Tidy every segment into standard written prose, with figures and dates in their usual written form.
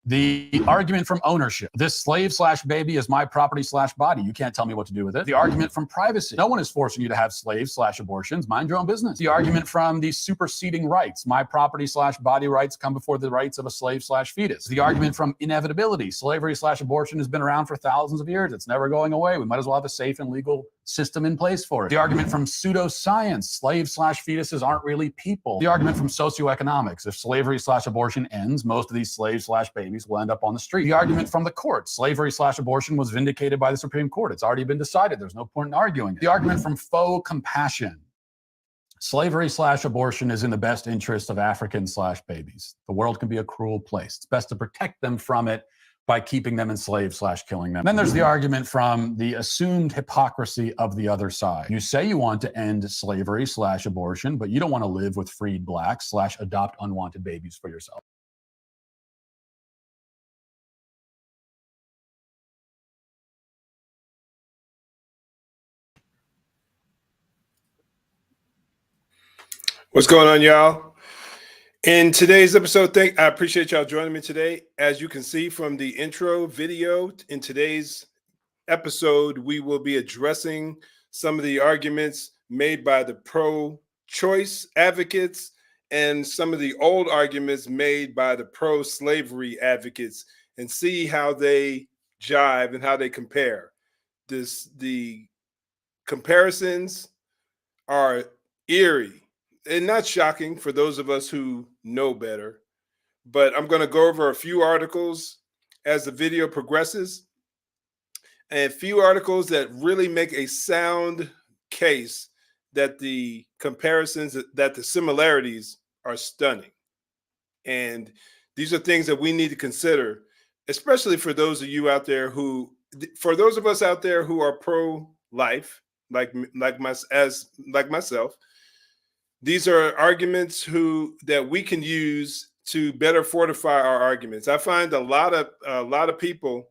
The argument from ownership. This slave/baby is my property/body. You can't tell me what to do with it. The argument from privacy. No one is forcing you to have slaves/abortions. Mind your own business. The argument from the superseding rights. My property/body rights come before the rights of a slave/fetus. The argument from inevitability. Slavery/abortion has been around for thousands of years. It's never going away. We might as well have a safe and legal system in place for it. The argument from pseudoscience. Slaves/fetuses aren't really people. The argument from socioeconomics. If slavery/abortion ends, most of these slaves/babies will end up on the street. The argument from the court. Slavery/abortion was vindicated by the Supreme Court. It's already been decided. There's no point in arguing it. The argument from faux compassion. Slavery/abortion is in the best interest of Africans/babies. The world can be a cruel place. It's best to protect them from it by keeping them enslaved/killing them. Then there's the argument from the assumed hypocrisy of the other side. You say you want to end slavery/abortion, but you don't want to live with freed blacks/adopt unwanted babies for yourself. What's going on, y'all? In today's episode, I appreciate y'all joining me today. As you can see from the intro video, in today's episode, we will be addressing some of the arguments made by the pro-choice advocates and some of the old arguments made by the pro-slavery advocates, and see how they jive and how they compare. The comparisons are eerie and not shocking for those of us who know better, but I'm going to go over a few articles as the video progresses, and a few articles that really make a sound case that the comparisons, that the similarities are stunning. And these are things that we need to consider, especially for those of you out there for those of us out there who are pro-life, like myself. These are arguments that we can use to better fortify our arguments. I find a lot of people,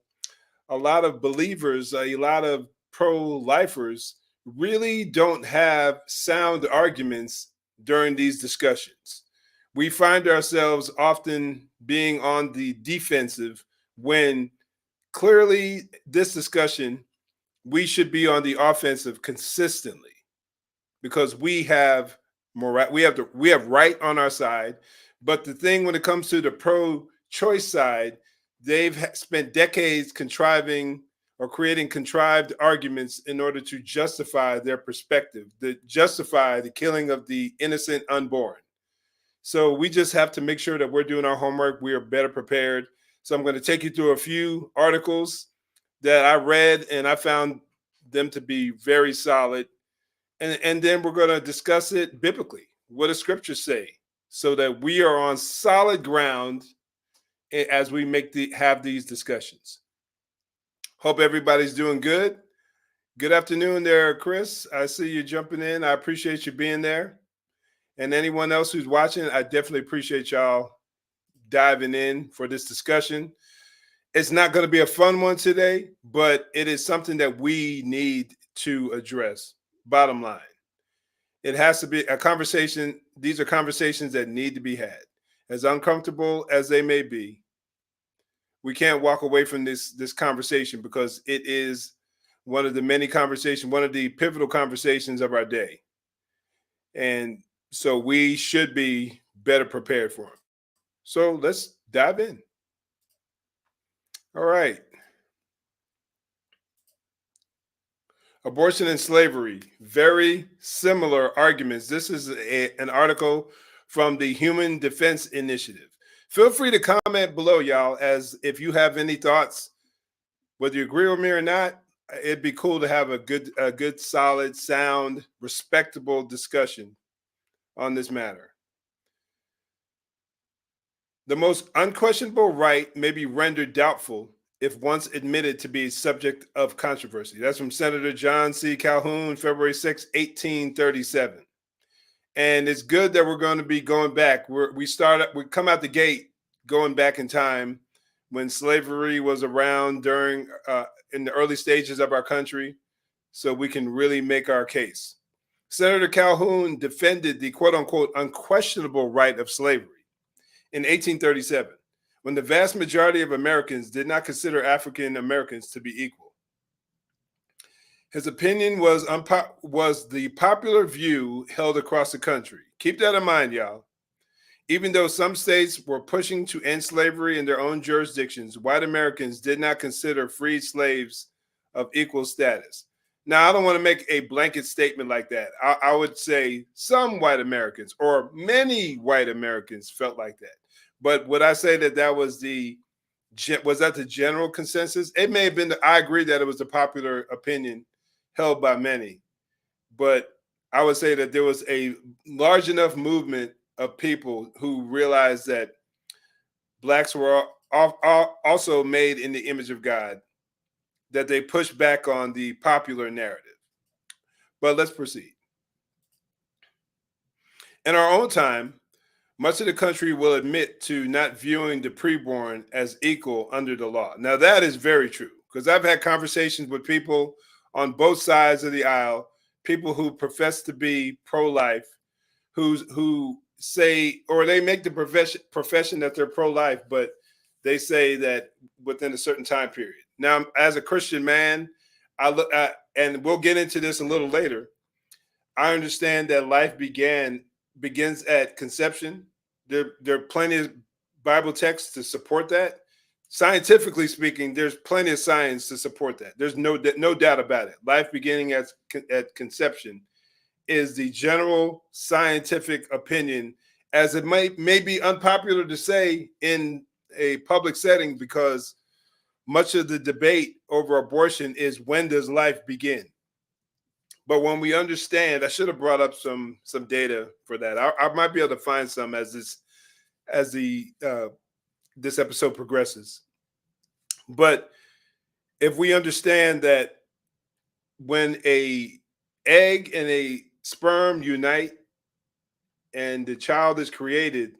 a lot of believers, a lot of pro-lifers really don't have sound arguments during these discussions. We find ourselves often being on the defensive when clearly this discussion, we should be on the offensive consistently, because we have we have right on our side. But the thing, when it comes to the pro-choice side, they've spent decades contriving or creating contrived arguments in order to justify their perspective, to justify the killing of the innocent unborn. So we just have to make sure that we're doing our homework. We are better prepared. So I'm going to take you through a few articles that I read, and I found them to be very solid. And then we're going to discuss it biblically. What does Scripture say? So that we are on solid ground as we have these discussions. Hope everybody's doing good. Good afternoon there, Chris. I see you jumping in. I appreciate you being there. And anyone else who's watching, I definitely appreciate y'all diving in for this discussion. It's not going to be a fun one today, but it is something that we need to address. Bottom line, it has to be a conversation. These are conversations that need to be had. As uncomfortable as they may be, we can't walk away from this conversation, because it is one of the many conversations, one of the pivotal conversations of our day. And so we should be better prepared for them. So let's dive in. All right. Abortion and slavery, very similar arguments. This is an article from the Human Defense Initiative. Feel free to comment below, y'all, as if you have any thoughts, whether you agree with me or not. It'd be cool to have a good, solid, sound, respectable discussion on this matter. The most unquestionable right may be rendered doubtful if once admitted to be subject of controversy. That's from Senator John C. Calhoun, February 6, 1837. And it's good that we're going to be going back. We come out the gate going back in time when slavery was around in the early stages of our country, so we can really make our case. Senator Calhoun defended the quote unquote unquestionable right of slavery in 1837, when the vast majority of Americans did not consider African Americans to be equal. His opinion was the popular view held across the country. Keep that in mind, y'all. Even though some states were pushing to end slavery in their own jurisdictions, white Americans did not consider freed slaves of equal status. Now, I don't want to make a blanket statement like that. I would say some white Americans or many white Americans felt like that. But would I say that that was the general consensus? It may have been. I agree that it was the popular opinion held by many, but I would say that there was a large enough movement of people who realized that blacks were also made in the image of God, that they pushed back on the popular narrative. But let's proceed. In our own time, much of the country will admit to not viewing the preborn as equal under the law. Now, that is very true, because I've had conversations with people on both sides of the aisle, people who profess to be pro-life, who say, or they make the profession that they're pro-life, but they say that within a certain time period. Now, as a Christian man, I look at, and we'll get into this a little later, I understand that life begins at conception. There are plenty of Bible texts to support that. Scientifically speaking, there's plenty of science to support that. There's no doubt about it. Life beginning at conception is the general scientific opinion, as it may be unpopular to say in a public setting, because much of the debate over abortion is, when does life begin? But when we understand, I should have brought up some data for that. I might be able to find some as this episode progresses. But if we understand that when a egg and a sperm unite and the child is created,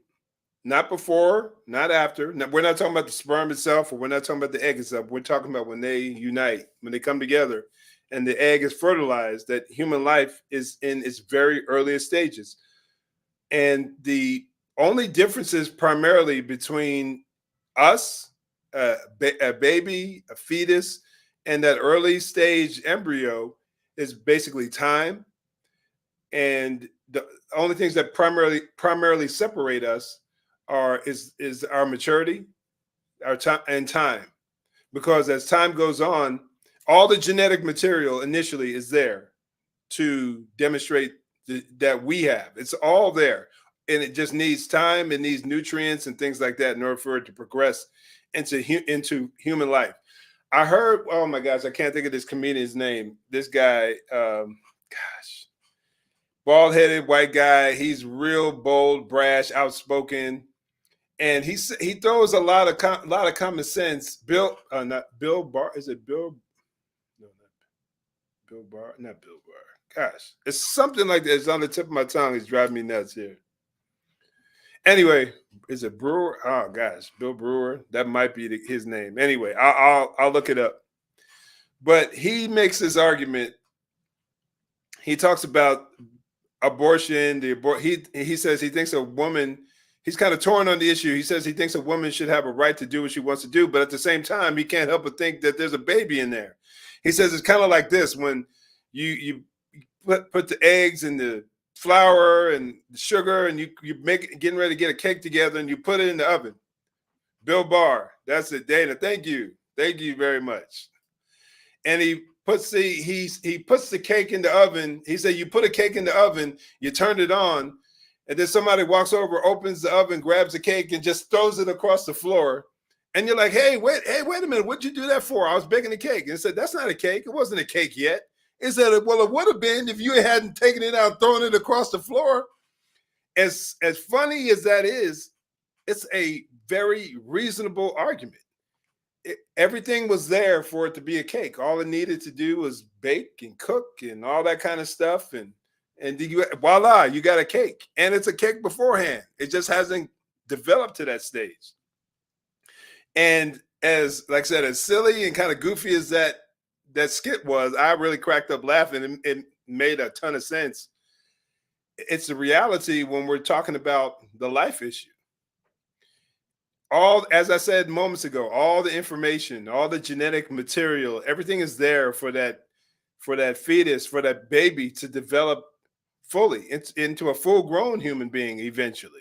not before, not after. Now, we're not talking about the sperm itself, or we're not talking about the egg itself. We're talking about when they unite, when they come together and the egg is fertilized, that human life is in its very earliest stages. And the only differences primarily between us, a baby, a fetus, and that early stage embryo is basically time. And the only things that primarily separate us is our maturity, our time, and time. Because as time goes on, all the genetic material initially is there to demonstrate that we have. It's all there, and it just needs time. It needs nutrients and things like that in order for it to progress into human life. I heard, oh my gosh, I can't think of this comedian's name. This guy, bald-headed white guy. He's real bold, brash, outspoken, and he throws a lot of common sense. Not Bill Barr. Is it Bill? No, not Bill Barr. Not Bill Barr. Gosh, it's something like that. It's on the tip of my tongue. It's driving me nuts here. Anyway, is it Brewer? Oh gosh, Bill Brewer. That might be his name. Anyway, I'll look it up. But he makes this argument. He talks about abortion. He says he thinks a woman. He's kind of torn on the issue. He says he thinks a woman should have a right to do what she wants to do, but at the same time, he can't help but think that there's a baby in there. He says it's kind of like this: when you put the eggs and the flour and the sugar, and you getting ready to get a cake together, and you put it in the oven. Bill Barr, that's it. Dana, thank you very much. And he puts the cake in the oven. He said you put a cake in the oven, you turn it on, and then somebody walks over, opens the oven, grabs the cake, and just throws it across the floor. And you're like, hey, wait a minute, what'd you do that for? I was baking a cake. And he said, that's not a cake. It wasn't a cake yet. He said, well, it would have been if you hadn't taken it out, thrown it across the floor. As funny as that is, it's a very reasonable argument. Everything was there for it to be a cake. All it needed to do was bake and cook and all that kind of stuff. And voila, you got a cake. And it's a cake beforehand. It just hasn't developed to that stage. And as, like I said, as silly and kind of goofy as that skit was, I really cracked up laughing. It made a ton of sense. It's the reality when we're talking about the life issue. all, as I said moments ago, all the information, all the genetic material, everything is there for that fetus, for that baby to develop fully into a full-grown human being eventually.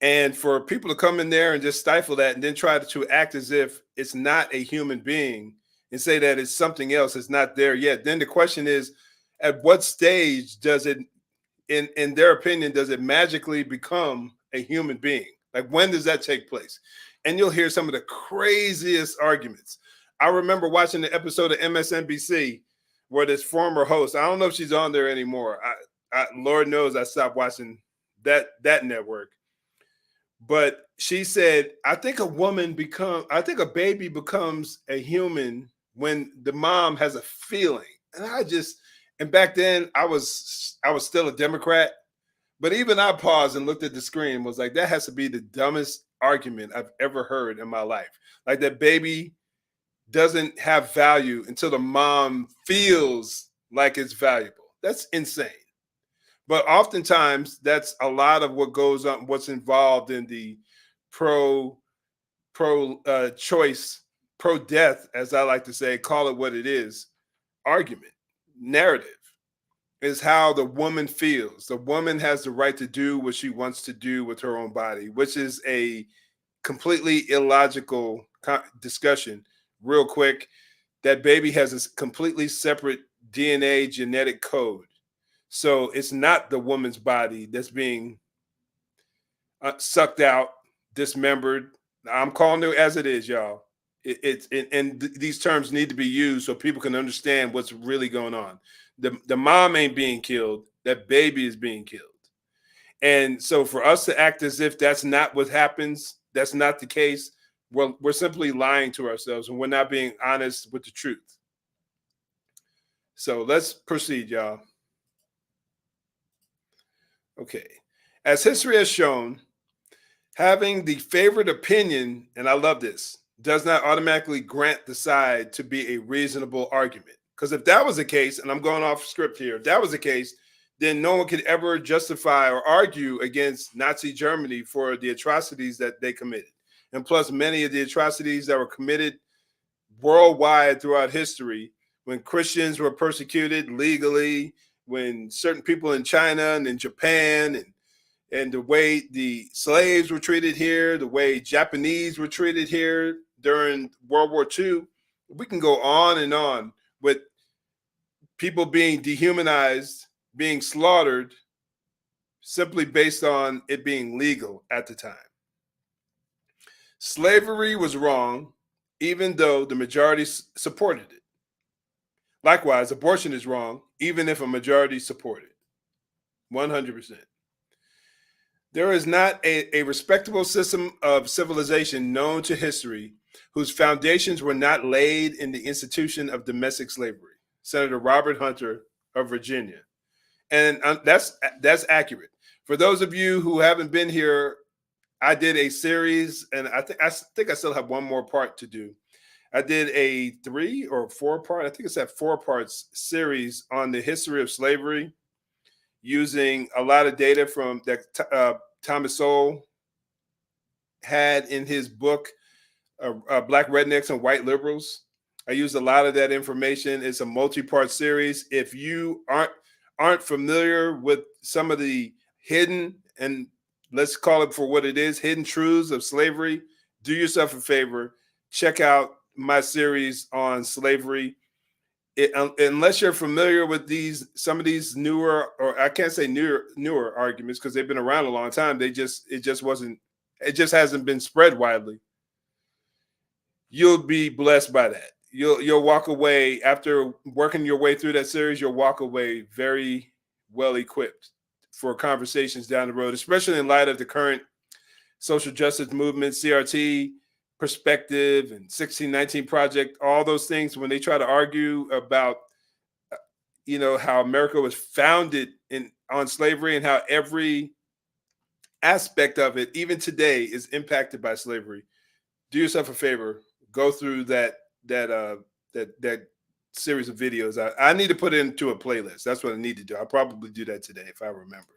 And for people to come in there and just stifle that and then try to act as if it's not a human being and say that it's something else, it's not there yet. Then the question is, at what stage does it, in their opinion, does it magically become a human being? Like, when does that take place? And you'll hear some of the craziest arguments. I remember watching the episode of MSNBC where this former host, I don't know if she's on there anymore. Lord knows I stopped watching that network. But she said, I think a baby becomes a human when the mom has a feeling. And back then I was still a Democrat, but even I paused and looked at the screen and was like, that has to be the dumbest argument I've ever heard in my life. Like, that baby doesn't have value until the mom feels like it's valuable. That's insane. But oftentimes that's a lot of what goes on, what's involved in the pro choice, pro death, as I like to say, call it what it is, argument, narrative, is how the woman feels. The woman has the right to do what she wants to do with her own body, which is a completely illogical discussion. Real quick, that baby has a completely separate DNA genetic code. So it's not the woman's body that's being sucked out, dismembered. I'm calling it as it is, y'all. These terms need to be used so people can understand what's really going on. The mom ain't being killed. That baby is being killed. And so for us to act as if that's not what happens, that's not the case, we're simply lying to ourselves, and we're not being honest with the truth. So let's proceed, y'all. Okay. As history has shown, having the favored opinion, and I love this, does not automatically grant the side to be a reasonable argument. Because if that was the case, and I'm going off script here, if that was the case, then no one could ever justify or argue against Nazi Germany for the atrocities that they committed. And plus, many of the atrocities that were committed worldwide throughout history, when Christians were persecuted legally, when certain people in China and in Japan, and the way the slaves were treated here, the way Japanese were treated here during World War II, we can go on and on with people being dehumanized, being slaughtered, simply based on it being legal at the time. Slavery was wrong, even though the majority supported it. Likewise, abortion is wrong, even if a majority support it. 100%. There is not a respectable system of civilization known to history whose foundations were not laid in the institution of domestic slavery. Senator Robert Hunter of Virginia. And that's accurate. For those of you who haven't been here, I did a series, and I think I still have one more part to do. I did a 3 or 4 part, I think it's that 4 parts series on the history of slavery, using a lot of data from that Thomas Sowell had in his book, Black Rednecks and White Liberals. I used a lot of that information. It's a multi-part series. If you aren't familiar with some of the hidden, and let's call it for what it is, hidden truths of slavery, do yourself a favor. Check out my series on slavery. Unless you're familiar with some of these newer, or I can't say newer arguments, because they've been around a long time. It just hasn't been spread widely. You'll be blessed by that. You'll walk away, after working your way through that series, you'll walk away very well equipped for conversations down the road, especially in light of the current social justice movement, CRT, perspective, and 1619 Project, all those things. When they try to argue about, how America was founded on slavery, and how every aspect of it, even today, is impacted by slavery, do yourself a favor, go through that series of videos. I need to put it into a playlist. That's what I need to do. I'll probably do that today if I remember.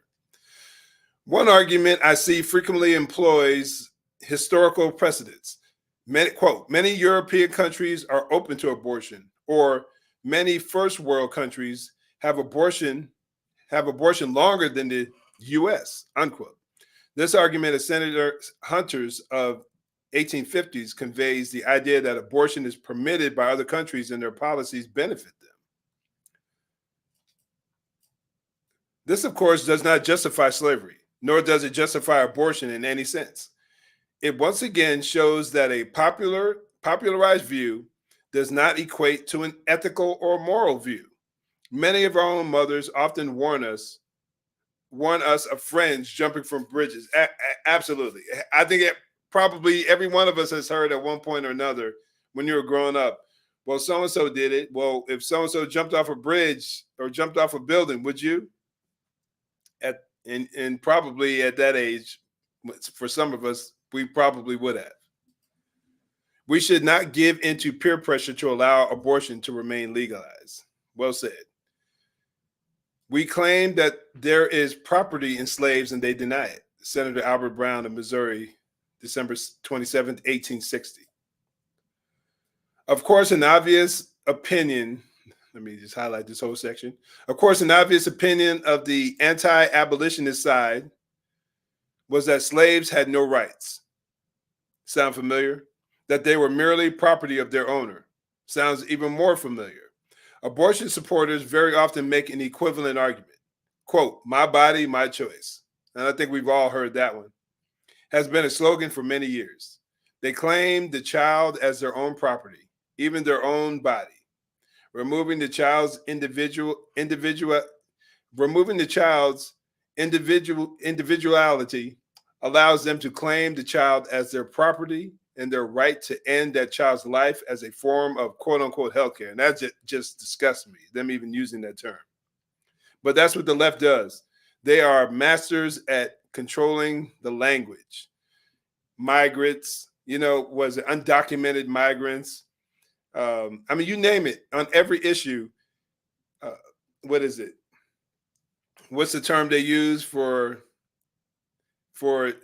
One argument I see frequently employs historical precedents. Many European countries are open to abortion, or many first world countries have abortion longer than the US, unquote. This argument of Senator Hunter's of 1850s conveys the idea that abortion is permitted by other countries and their policies benefit them. This, of course, does not justify slavery, nor does it justify abortion in any sense. It once again shows that a popularized view does not equate to an ethical or moral view. Many of our own mothers often warn us of friends jumping from bridges. Absolutely. I think probably every one of us has heard at one point or another when you were growing up, well, so-and-so did it. Well, if so-and-so jumped off a bridge or jumped off a building, would you? And probably at that age, for some of us, we probably would have. We should not give into peer pressure to allow abortion to remain legalized. Well said. We claim that there is property in slaves and they deny it. Senator Albert Brown of Missouri, December 27th, 1860. Of course, an obvious opinion, let me just highlight this whole section. Of course, an obvious opinion of the anti-abolitionist side was that slaves had no rights. Sound familiar? That they were merely property of their owner. Sounds even more familiar. Abortion supporters very often make an equivalent argument. Quote, my body, my choice. And I think we've all heard that one. Has been a slogan for many years. They claim the child as their own property, even their own body. Removing the child's individuality allows them to claim the child as their property and their right to end that child's life as a form of quote unquote healthcare. And that just disgusts me, them even using that term. But that's what the left does. They are masters at controlling the language. Migrants, was it undocumented migrants? You name it on every issue. What is it? What's the term they use for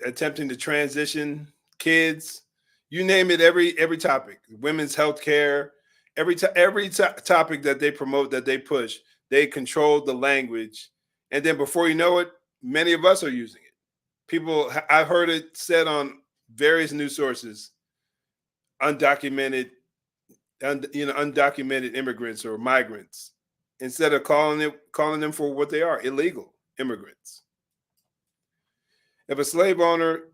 attempting to transition kids? You name it, every topic, women's health care, every topic that they promote, that they push, they control the language. And then before you know it, many of us are using it. I've heard it said on various news sources, undocumented immigrants or migrants, instead of calling them for what they are, illegal immigrants. If a slave owner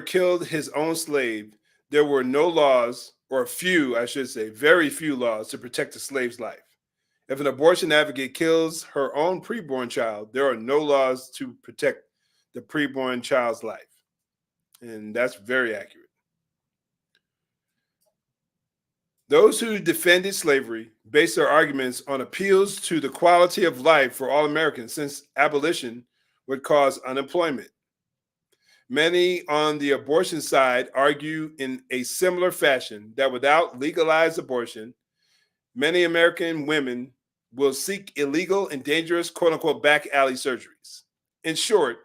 killed his own slave, there were no laws, or very few laws to protect the slave's life. If an abortion advocate kills her own preborn child, there are no laws to protect the preborn child's life. And that's very accurate. Those who defended slavery based their arguments on appeals to the quality of life for all Americans, since abolition would cause unemployment. Many on the abortion side argue in a similar fashion that without legalized abortion, many American women will seek illegal and dangerous, quote unquote, back alley surgeries. In short,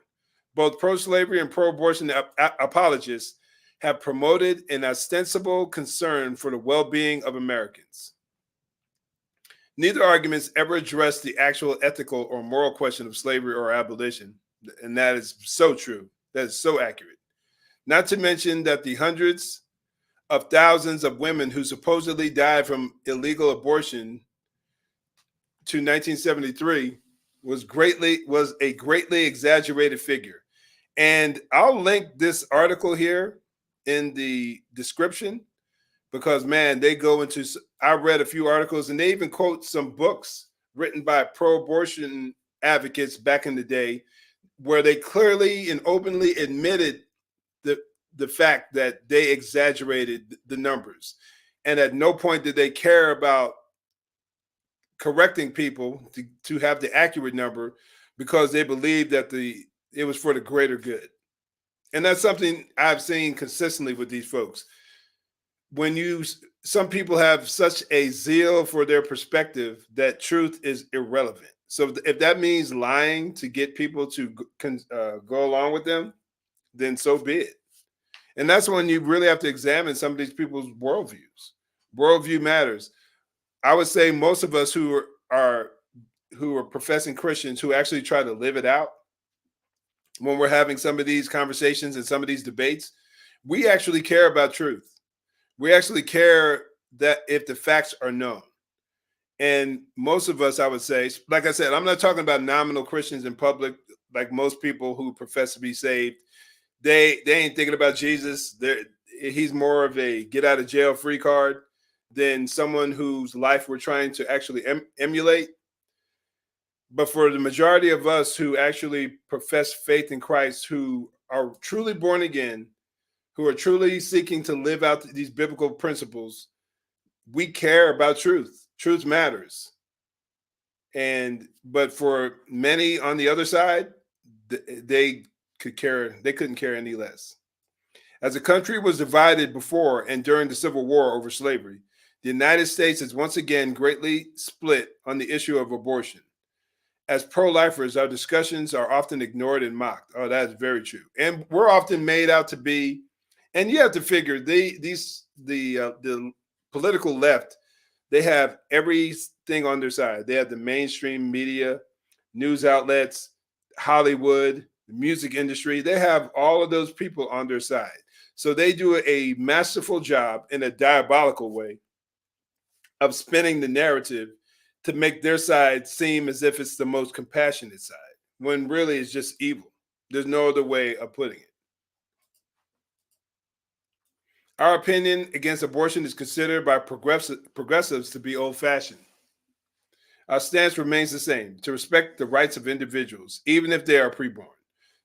both pro-slavery and pro-abortion apologists have promoted an ostensible concern for the well-being of Americans. Neither arguments ever address the actual ethical or moral question of slavery or abolition, and that is so true. That is so accurate. Not to mention that the hundreds of thousands of women who supposedly died from illegal abortion to 1973 was a greatly exaggerated figure. And I'll link this article here in the description because, man, I read a few articles and they even quote some books written by pro-abortion advocates back in the day where they clearly and openly admitted the fact that they exaggerated the numbers. And at no point did they care about correcting people to have the accurate number because they believed that it was for the greater good. And that's something I've seen consistently with these folks. Some people have such a zeal for their perspective that truth is irrelevant. So if that means lying to get people to go along with them, then so be it. And that's when you really have to examine some of these people's worldviews. Worldview matters. I would say most of us who are professing Christians who actually try to live it out when we're having some of these conversations and some of these debates, we actually care about truth. We actually care that if the facts are known. And most of us, I would say, like I said, I'm not talking about nominal Christians in public, like most people who profess to be saved. They ain't thinking about Jesus. He's more of a get out of jail free card than someone whose life we're trying to actually emulate. But for the majority of us who actually profess faith in Christ, who are truly born again, who are truly seeking to live out these biblical principles, we care about truth. Truth matters. But for many on the other side, they couldn't care any less. As the country was divided before and during the Civil War over slavery, the United States is once again greatly split on the issue of abortion. As pro-lifers, our discussions are often ignored and mocked. Oh, that is very true. And we're often made out to be, and you have to figure the political left, they have everything on their side. They have the mainstream media, news outlets, Hollywood, the music industry. They have all of those people on their side. So they do a masterful job in a diabolical way of spinning the narrative to make their side seem as if it's the most compassionate side, when really it's just evil. There's no other way of putting it. Our opinion against abortion is considered by progressives to be old-fashioned. Our stance remains the same, to respect the rights of individuals, even if they are preborn.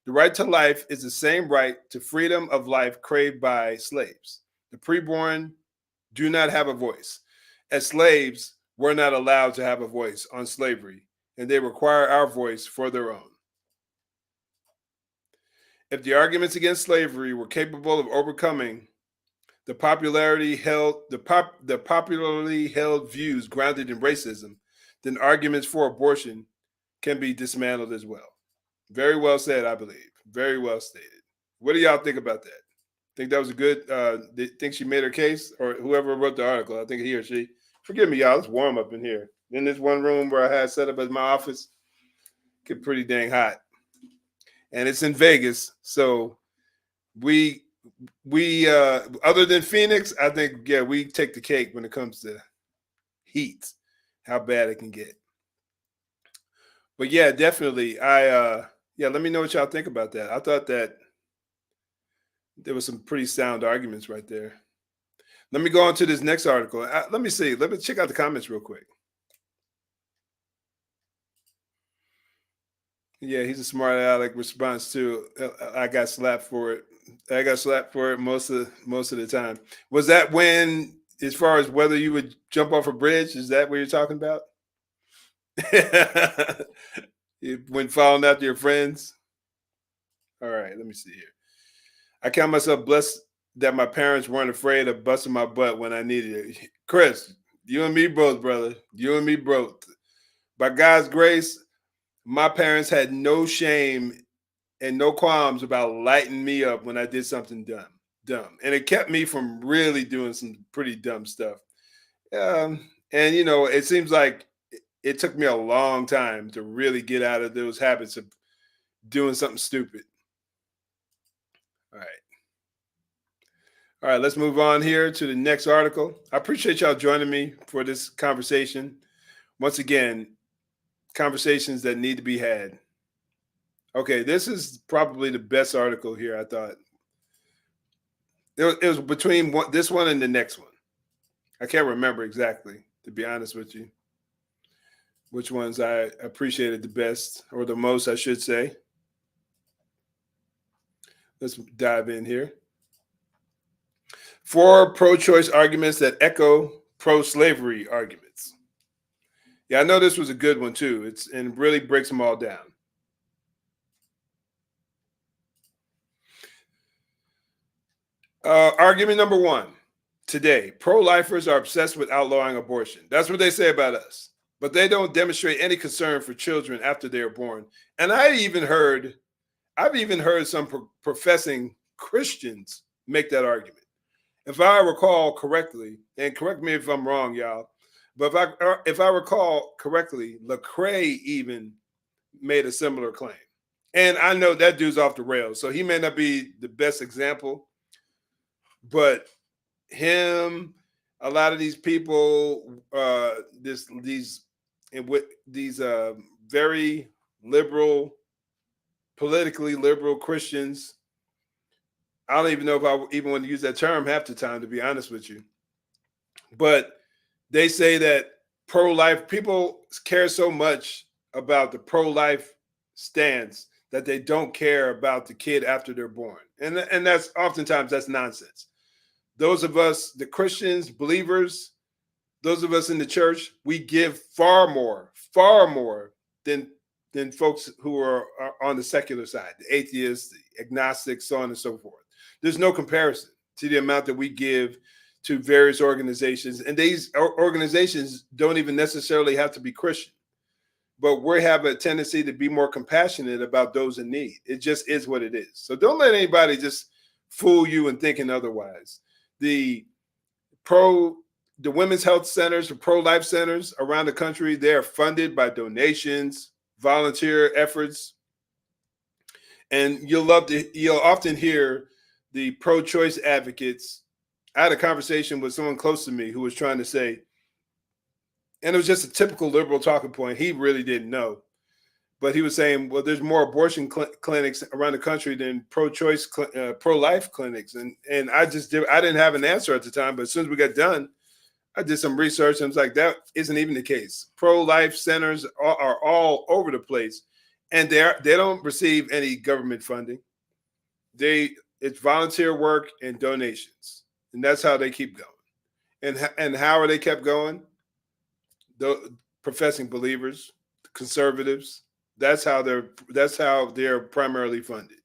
The right to life is the same right to freedom of life craved by slaves. The preborn do not have a voice. As slaves, we're not allowed to have a voice on slavery, and they require our voice for their own. If the arguments against slavery were capable of overcoming the popularly held views grounded in racism, then arguments for abortion can be dismantled as well. Very well said, I believe. Very well stated. What do y'all think about that? Think that was a good, think she made her case? Or whoever wrote the article, I think he or she. Forgive me, y'all, it's warm up in here. In this one room where I had set up as my office, get pretty dang hot. And it's in Vegas, so we other than Phoenix, I think, yeah, we take the cake when it comes to heat, how bad it can get. But yeah, definitely. Let me know what y'all think about that. I thought that there was some pretty sound arguments right there. Let me go on to this next article. Let me see. Let me check out the comments real quick. Yeah, he's a smart aleck response to I got slapped for it. I got slapped for it most of the time. Was that when, as far as whether you would jump off a bridge, is that what you're talking about? When falling after your friends? All right, let me see here. I count myself blessed that my parents weren't afraid of busting my butt when I needed it. Chris, you and me both, brother. You and me both. By God's grace, my parents had no shame and no qualms about lighting me up when I did something dumb. And it kept me from really doing some pretty dumb stuff. And, it seems like it took me a long time to really get out of those habits of doing something stupid. All right, let's move on here to the next article. I appreciate y'all joining me for this conversation. Once again, conversations that need to be had. Okay, this is probably the best article here, I thought. It was between this one and the next one. I can't remember exactly, to be honest with you, which ones I appreciated the best, or the most, I should say. Let's dive in here. 4 pro-choice arguments that echo pro-slavery arguments. Yeah, I know this was a good one too. And really breaks them all down. Argument number 1. Today, pro-lifers are obsessed with outlawing abortion. That's what they say about us. But they don't demonstrate any concern for children after they are born. And I even heard I've even heard some professing Christians make that argument. If I recall correctly, and correct me if I'm wrong, y'all, but if I recall correctly, Lecrae even made a similar claim. And I know that dude's off the rails, so he may not be the best example, but him, a lot of these people, these very liberal, politically liberal Christians. I don't even know if I even want to use that term half the time, to be honest with you. But they say that pro-life people care so much about the pro-life stance that they don't care about the kid after they're born. And that's oftentimes that's nonsense. Those of us, the Christians, believers, those of us in the church, we give far more than folks who are on the secular side, the atheists, the agnostics, so on and so forth. There's no comparison to the amount that we give to various organizations. And these organizations don't even necessarily have to be Christian, but we have a tendency to be more compassionate about those in need. It just is what it is. So don't let anybody just fool you in thinking otherwise. The women's health centers, the pro-life centers around the country, they are funded by donations, volunteer efforts. And you'll often hear the pro-choice advocates. I had a conversation with someone close to me who was trying to say, and it was just a typical liberal talking point. He really didn't know, but he was saying, well, there's more abortion clinics around the country than pro-choice, pro-life clinics. And I didn't have an answer at the time, but as soon as we got done, I did some research and I was like, that isn't even the case. Pro-life centers are all over the place, and they don't receive any government funding. It's volunteer work and donations, and that's how they keep going. And how are they kept going? The professing believers, conservatives. That's how they're primarily funded.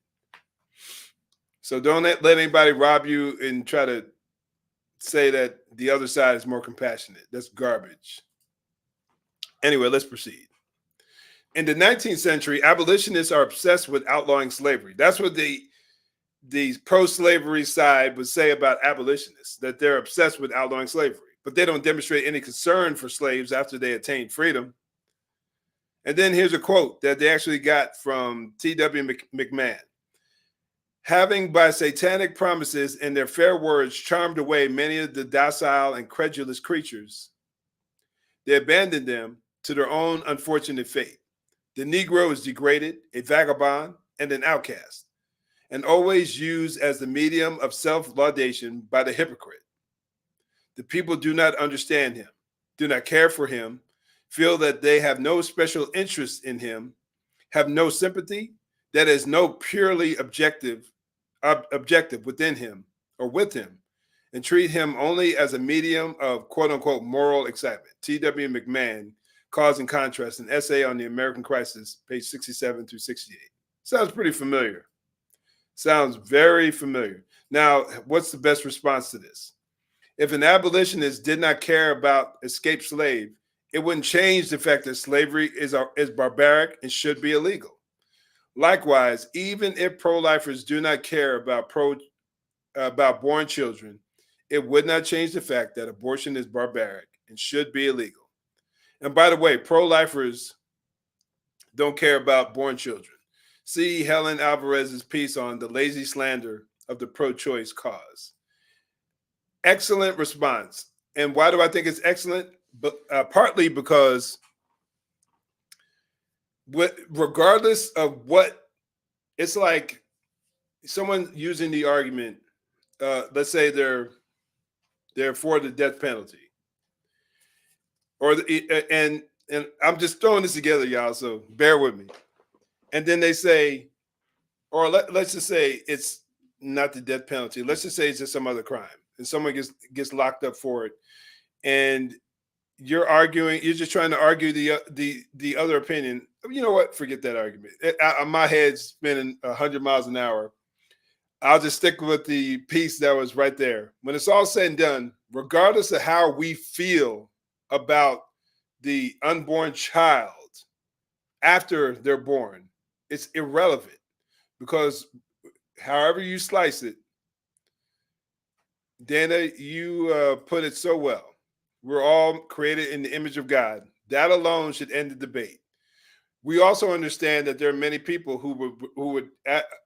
So don't let anybody rob you and try to say that the other side is more compassionate. That's garbage. Anyway, let's proceed. In the 19th century, abolitionists are obsessed with outlawing slavery. That's what the pro-slavery side would say about abolitionists, that they're obsessed with outlawing slavery, but they don't demonstrate any concern for slaves after they attained freedom. And then here's a quote that they actually got from T.W. McMahon. Having by satanic promises and their fair words charmed away many of the docile and credulous creatures, they abandoned them to their own unfortunate fate. The Negro is degraded, a vagabond, and an outcast, and always used as the medium of self-laudation by the hypocrite. The people do not understand him, do not care for him, feel that they have no special interest in him, have no sympathy, that is no purely objective within him or with him, and treat him only as a medium of quote unquote moral excitement. T.W. McMahon, Cause and Contrast, an essay on the American Crisis, page 67 through 68. Sounds pretty familiar. Sounds very familiar. Now, what's the best response to this? If an abolitionist did not care about escaped slave, it wouldn't change the fact that slavery is barbaric and should be illegal. Likewise, even if pro-lifers do not care about born children, it would not change the fact that abortion is barbaric and should be illegal. And by the way, pro-lifers don't care about born children. See Helen Alvarez's piece on the lazy slander of the pro-choice cause. Excellent response. And why do I think it's excellent? But partly because regardless of what, it's like someone using the argument, let's say they're for the death penalty, and I'm just throwing this together, y'all, so bear with me. And then they say, or let's just say it's not the death penalty. Let's just say it's just some other crime, and someone gets locked up for it, and you're just trying to argue the other opinion. You know what? Forget that argument. My head's spinning 100 miles an hour. I'll just stick with the piece that was right there. When it's all said and done, regardless of how we feel about the unborn child after they're born, it's irrelevant, because however you slice it, Dana, you put it so well. We're all created in the image of God. That alone should end the debate. We also understand that there are many people who would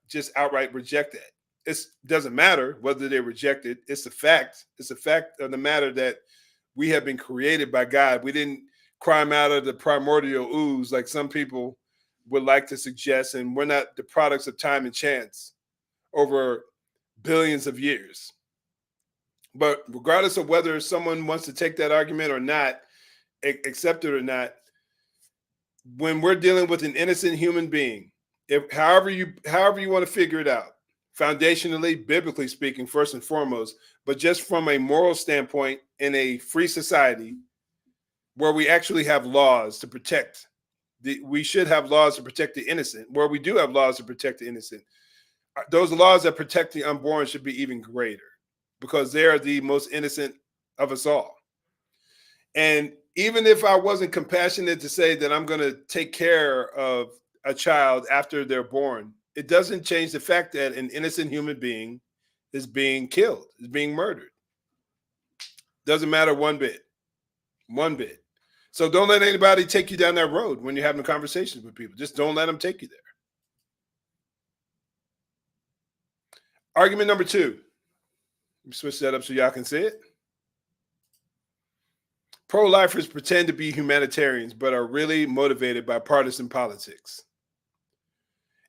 just outright reject that. It doesn't matter whether they reject it. It's a fact. It's a fact of the matter that we have been created by God. We didn't climb out of the primordial ooze like some people would like to suggest, and we're not the products of time and chance over billions of years. But regardless of whether someone wants to take that argument or not, accept it or not, when we're dealing with an innocent human being, however you want to figure it out, foundationally, biblically speaking, first and foremost, but just from a moral standpoint, in a free society where we actually have laws to protect, we should have laws to protect the innocent. Where we do have laws to protect the innocent, those laws that protect the unborn should be even greater, because they are the most innocent of us all. And even if I wasn't compassionate to say that I'm going to take care of a child after they're born, it doesn't change the fact that an innocent human being is being killed, is being murdered. Doesn't matter one bit. One bit. So don't let anybody take you down that road when you're having conversations with people. Just don't let them take you there. Argument number 2. Let me switch that up so y'all can see it. Pro-lifers pretend to be humanitarians, but are really motivated by partisan politics.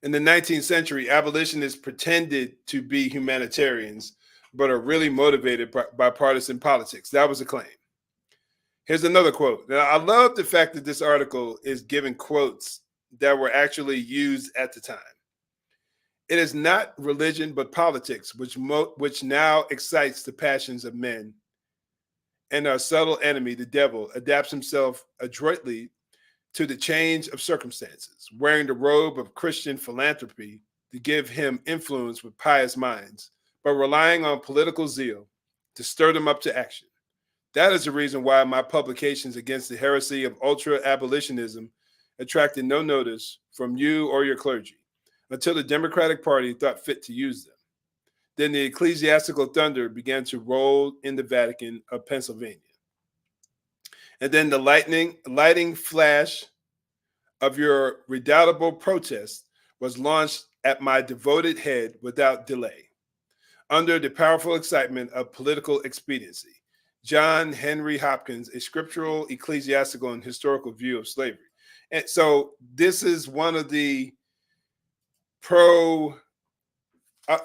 In the 19th century, abolitionists pretended to be humanitarians, but are really motivated by partisan politics. That was a claim. Here's another quote. Now, I love the fact that this article is giving quotes that were actually used at the time. It is not religion, but politics, which now excites the passions of men. And our subtle enemy, the devil, adapts himself adroitly to the change of circumstances, wearing the robe of Christian philanthropy to give him influence with pious minds, but relying on political zeal to stir them up to action. That is the reason why my publications against the heresy of ultra-abolitionism attracted no notice from you or your clergy, until the Democratic Party thought fit to use them. Then the ecclesiastical thunder began to roll in the Vatican of Pennsylvania. And then the lightning flash of your redoubtable protest was launched at my devoted head without delay, under the powerful excitement of political expediency. John Henry Hopkins, A Scriptural, Ecclesiastical, and Historical View of Slavery. And so this is one of the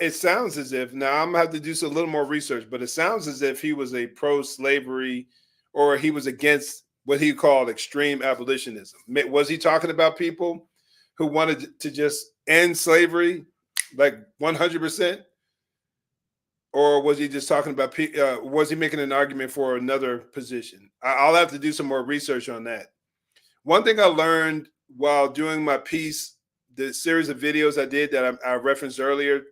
it sounds as if, now I'm going to have to do a little more research, but it sounds as if he was a pro-slavery, or he was against what he called extreme abolitionism. Was he talking about people who wanted to just end slavery like 100%? Or was he just talking about, was he making an argument for another position? I'll have to do some more research on that. One thing I learned while doing my piece, the series of videos I did that I referenced earlier,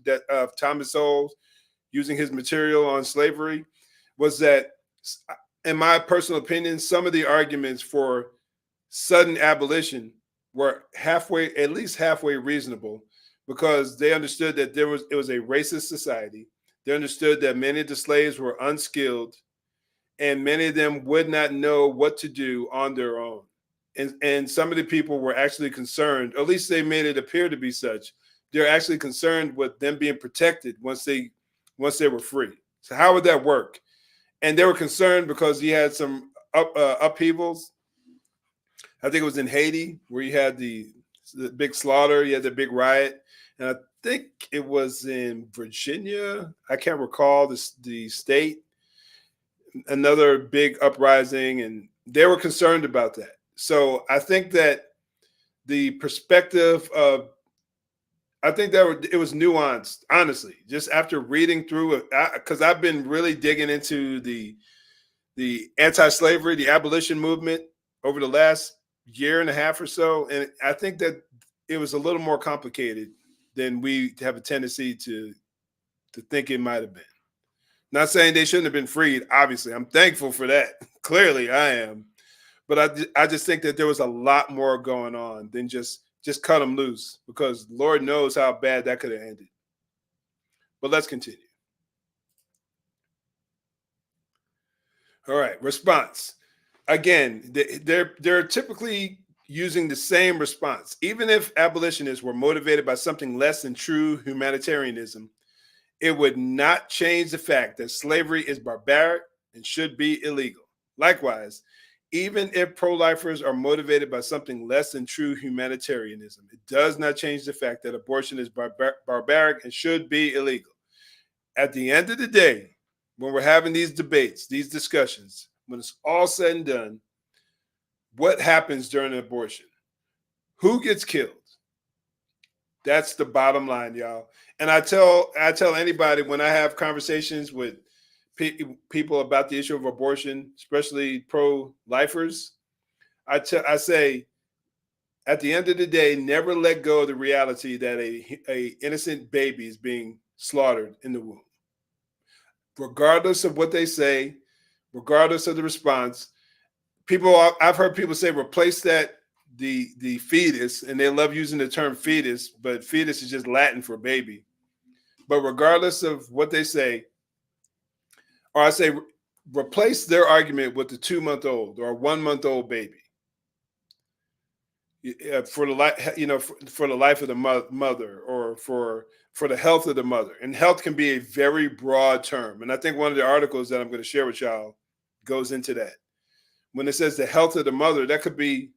that of Thomas Sowell using his material on slavery, was that, in my personal opinion, some of the arguments for sudden abolition were at least halfway reasonable, because they understood that it was a racist society. They understood that many of the slaves were unskilled, and many of them would not know what to do on their own. And some of the people were actually concerned, at least they made it appear to be such. They're actually concerned with them being protected once they were free. So how would that work? And they were concerned because he had some upheavals. I think it was in Haiti where you had the big slaughter, you had the big riot. And I think it was in Virginia. I can't recall the state. Another big uprising, and they were concerned about that. So I think that the perspective of, I think that it was nuanced, honestly, just after reading through it, because I've been really digging into the anti-slavery, the abolition movement over the last year and a half or so. And I think that it was a little more complicated than we have a tendency to think it might have been. Not saying they shouldn't have been freed. Obviously, I'm thankful for that. Clearly, I am. But I just think that there was a lot more going on than just just cut them loose, because Lord knows how bad that could have ended. But let's continue. All right, response. Again, they're typically using the same response. Even if abolitionists were motivated by something less than true humanitarianism, it would not change the fact that slavery is barbaric and should be illegal. Likewise, even if pro-lifers are motivated by something less than true humanitarianism, it does not change the fact that abortion is barbaric and should be illegal. At the end of the day, when we're having these debates, these discussions, when it's all said and done, what happens during an abortion? Who gets killed? That's the bottom line, y'all. And I tell anybody when I have conversations with people about the issue of abortion, especially pro-lifers, I say, at the end of the day, never let go of the reality that a innocent baby is being slaughtered in the womb. Regardless of what they say, regardless of the response, I've heard people say replace the fetus, and they love using the term fetus, but fetus is just Latin for baby. But regardless of what they say, or I say replace their argument with the 2-month-old or 1-month-old baby for the life of the mother, or for the health of the mother. And health can be a very broad term. And I think one of the articles that I'm going to share with y'all goes into that. When it says the health of the mother, that could be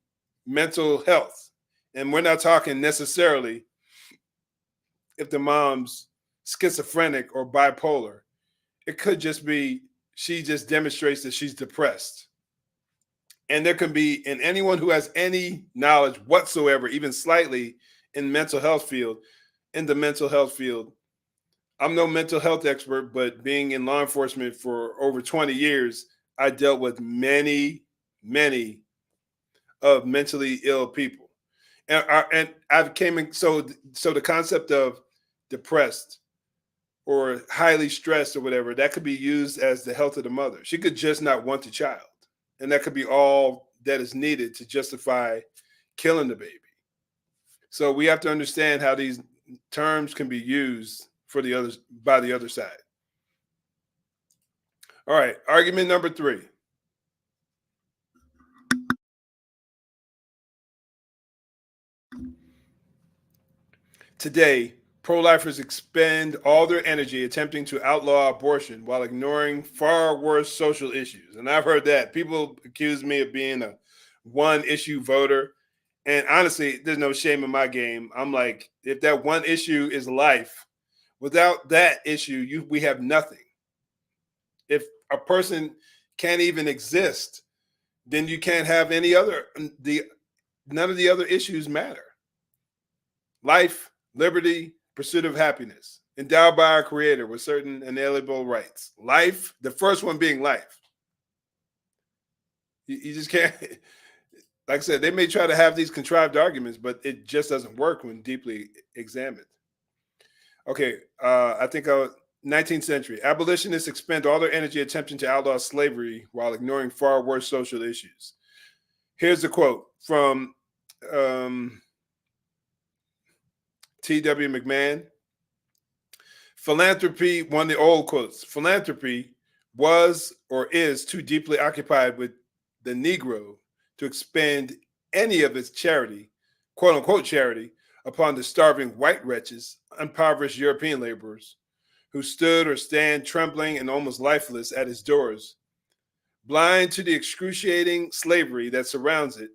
mental health. And we're not talking necessarily if the mom's schizophrenic or bipolar. It could just be she just demonstrates that she's depressed. And there can be, in anyone who has any knowledge whatsoever, even slightly in the mental health field, I'm no mental health expert, but being in law enforcement for over 20 years, I dealt with many, many of mentally ill people. And I came in, so the concept of depressed or highly stressed or whatever, that could be used as the health of the mother. She could just not want the child. And that could be all that is needed to justify killing the baby. So we have to understand how these terms can be used for the others by the other side. All right, argument number 3. Today, pro-lifers expend all their energy attempting to outlaw abortion while ignoring far worse social issues. And I've heard that. People accuse me of being a one-issue voter. And honestly, there's no shame in my game. I'm like, if that one issue is life, without that issue, we have nothing. If a person can't even exist, then you can't have any other, none of the other issues matter. Life, liberty, pursuit of happiness, endowed by our Creator with certain inalienable rights. Life, the first one being life. You just can't, like I said, they may try to have these contrived arguments, but it just doesn't work when deeply examined. Okay, I think 19th century. Abolitionists expend all their energy attempting to outlaw slavery while ignoring far worse social issues. Here's the quote from T.W. McMahon. Philanthropy, one of the old quotes, philanthropy was or is too deeply occupied with the Negro to expend any of its charity, quote unquote charity, upon the starving white wretches, impoverished European laborers who stood or stand trembling and almost lifeless at its doors. Blind to the excruciating slavery that surrounds it,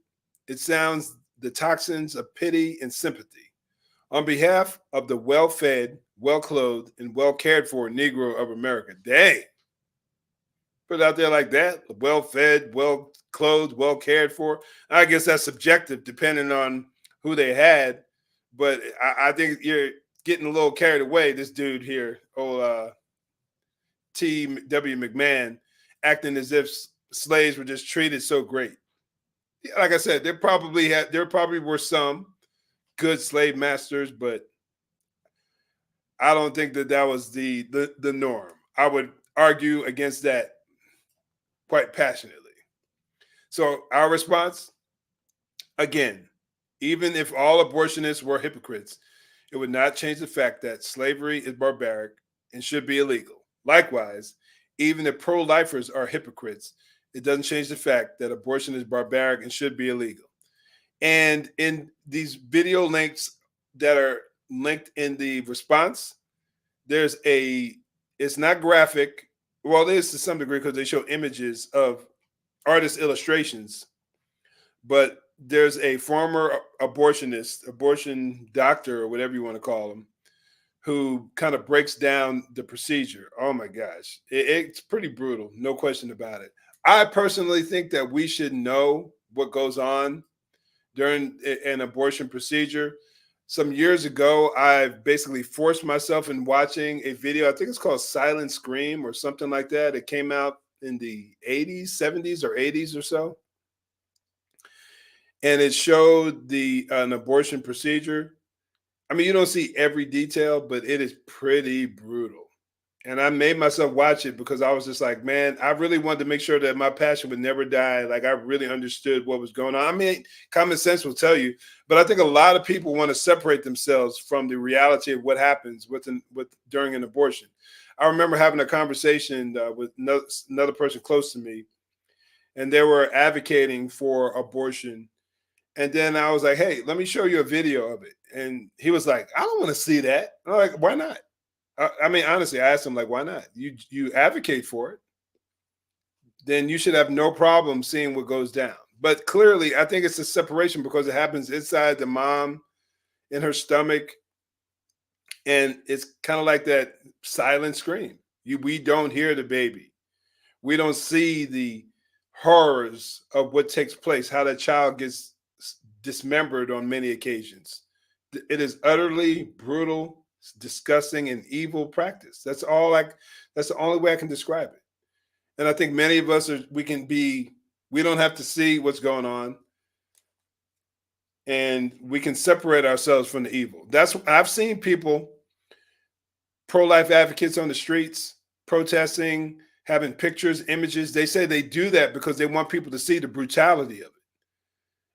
it sounds the toxins of pity and sympathy. On behalf of the well-fed, well-clothed, and well-cared-for Negro of America. Dang. Put it out there like that. Well-fed, well-clothed, well-cared-for. I guess that's subjective depending on who they had. But I think you're getting a little carried away. This dude here, T.W. McMahon, acting as if slaves were just treated so great. Like I said, there probably were some good slave masters, but I don't think that was the norm. I would argue against that quite passionately. So our response, again, Even if all abortionists were hypocrites, it would not change the fact that slavery is barbaric and should be illegal. Likewise, even if pro-lifers are hypocrites, it doesn't change the fact that abortion is barbaric and should be illegal. And in these video links that are linked in the response, it's not graphic. Well, it is to some degree because they show images of artist illustrations, but there's a former abortionist, abortion doctor, or whatever you want to call him, who kind of breaks down the procedure. Oh my gosh, it's pretty brutal, no question about it. I personally think that we should know what goes on during an abortion procedure. Some years ago, I basically forced myself in watching a video. I think it's called Silent Scream or something like that. It came out in the 80s, 70s or 80s or so. And it showed an abortion procedure. I mean, you don't see every detail, but it is pretty brutal. And I made myself watch it because I was just like, man, I really wanted to make sure that my passion would never die. Like, I really understood what was going on. I mean, common sense will tell you, but I think a lot of people want to separate themselves from the reality of what happens during an abortion. I remember having a conversation with another person close to me, and they were advocating for abortion. And then I was like, hey, let me show you a video of it. And he was like, I don't want to see that. I'm like, why not? I mean, honestly, I asked him, like, why not? You advocate for it, then you should have no problem seeing what goes down. But clearly, I think it's a separation because it happens inside the mom in her stomach. And it's kind of like that silent scream. We don't hear the baby. We don't see the horrors of what takes place, how that child gets dismembered on many occasions. It is utterly brutal, disgusting, and evil practice. That's the only way I can describe it. And I think many of us we don't have to see what's going on, and we can separate ourselves from the evil. I've seen people, pro-life advocates on the streets, protesting, having pictures, images. They say they do that because they want people to see the brutality of it.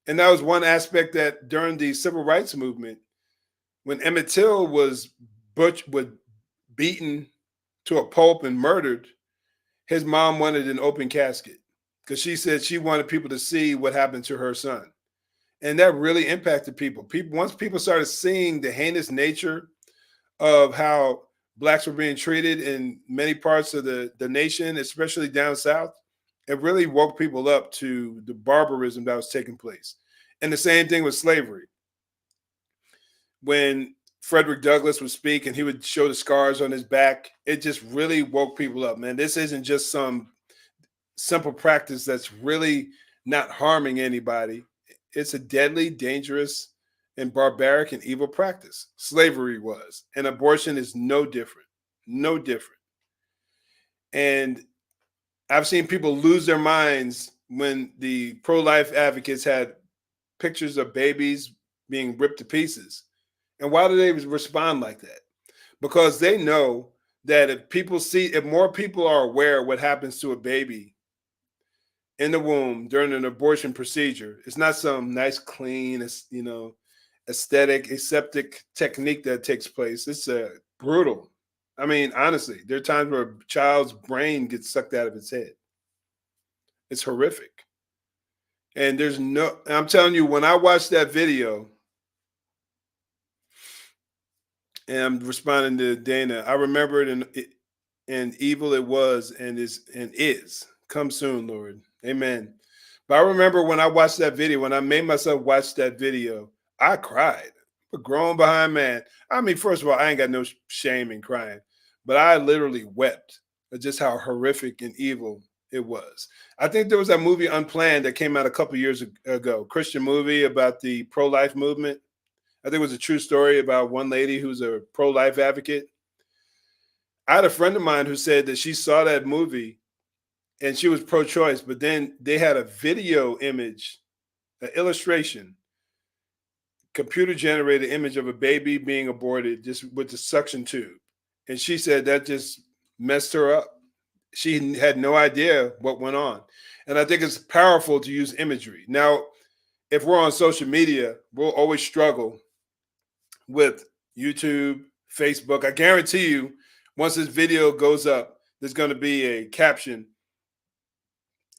And that was one aspect that during the civil rights movement, when Emmett Till was beaten to a pulp and murdered, his mom wanted an open casket because she said she wanted people to see what happened to her son. And that really impacted people. Once people started seeing the heinous nature of how Blacks were being treated in many parts of the nation, especially down south, it really woke people up to the barbarism that was taking place. And the same thing with slavery. When Frederick Douglass would speak and he would show the scars on his back, it just really woke people up, man. This isn't just some simple practice that's really not harming anybody. It's a deadly, dangerous, and barbaric and evil practice. Slavery was, and abortion is no different, no different. And I've seen people lose their minds when the pro-life advocates had pictures of babies being ripped to pieces. And why do they respond like that? Because they know that if more people are aware of what happens to a baby in the womb during an abortion procedure, it's not some nice, clean, aesthetic, aseptic technique that takes place. It's brutal. I mean, honestly, there are times where a child's brain gets sucked out of its head. It's horrific. And I'm telling you, when I watched that video, and I'm responding to Dana, I remember it, and evil it was and is. Come soon, Lord. Amen. But I remember when I watched that video, when I made myself watch that video, I cried. A grown behind man. I mean, first of all, I ain't got no shame in crying, but I literally wept at just how horrific and evil it was. I think there was that movie Unplanned that came out a couple years ago, Christian movie about the pro-life movement. I think it was a true story about one lady who's a pro-life advocate. I had a friend of mine who said that she saw that movie and she was pro-choice, but then they had a video image, an illustration, computer-generated image of a baby being aborted just with the suction tube. And she said that just messed her up. She had no idea what went on. And I think it's powerful to use imagery. Now, if we're on social media, we'll always struggle with YouTube, Facebook. I guarantee you, once this video goes up, there's going to be a caption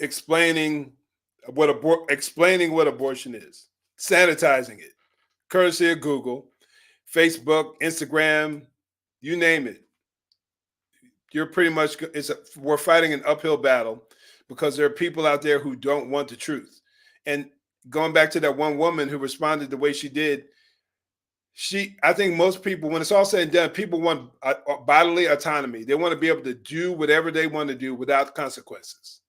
explaining what abortion is, sanitizing it, courtesy of Google, Facebook, Instagram, you name it. You're pretty much we're fighting an uphill battle because there are people out there who don't want the truth. And going back to that one woman who responded the way she did, I think most people, when it's all said and done, people want bodily autonomy. They want to be able to do whatever they want to do without consequences.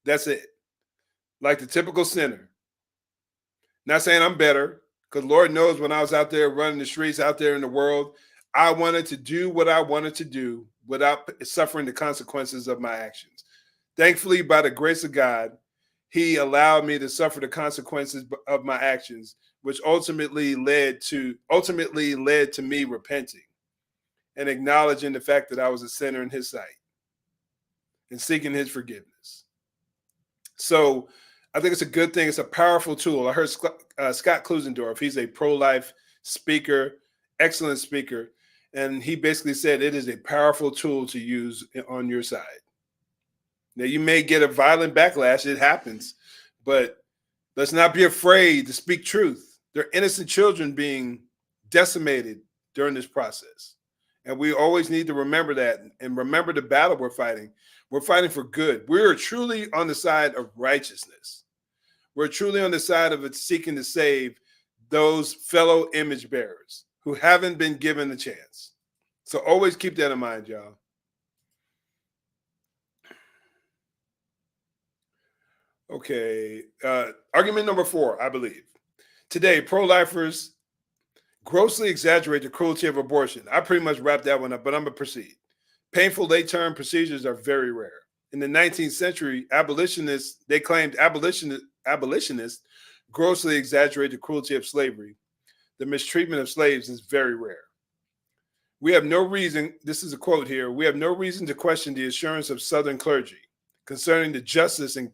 That's it. Like the typical sinner. Not saying I'm better, because Lord knows when I was out there running the streets out there in the world, I wanted to do what I wanted to do without suffering the consequences of my actions. Thankfully, by the grace of God, he allowed me to suffer the consequences of my actions, which ultimately led to me repenting and acknowledging the fact that I was a sinner in his sight and seeking his forgiveness. So I think it's a good thing. It's a powerful tool. I heard Scott Klusendorf. He's a pro-life speaker, excellent speaker. And he basically said it is a powerful tool to use on your side. Now, you may get a violent backlash. It happens. But let's not be afraid to speak truth. There are innocent children being decimated during this process. And we always need to remember that and remember the battle we're fighting. We're fighting for good. We are truly on the side of righteousness. We're truly on the side of it, seeking to save those fellow image bearers who haven't been given a chance. So always keep that in mind, y'all. Okay. Argument number 4, I believe. Today, pro-lifers grossly exaggerate the cruelty of abortion. I pretty much wrapped that one up, but I'm going to proceed. Painful late-term procedures are very rare. In the 19th century, they claimed abolitionists grossly exaggerate the cruelty of slavery. The mistreatment of slaves is very rare. We have no reason, this is a quote here, we have no reason to question the assurance of Southern clergy concerning the justice and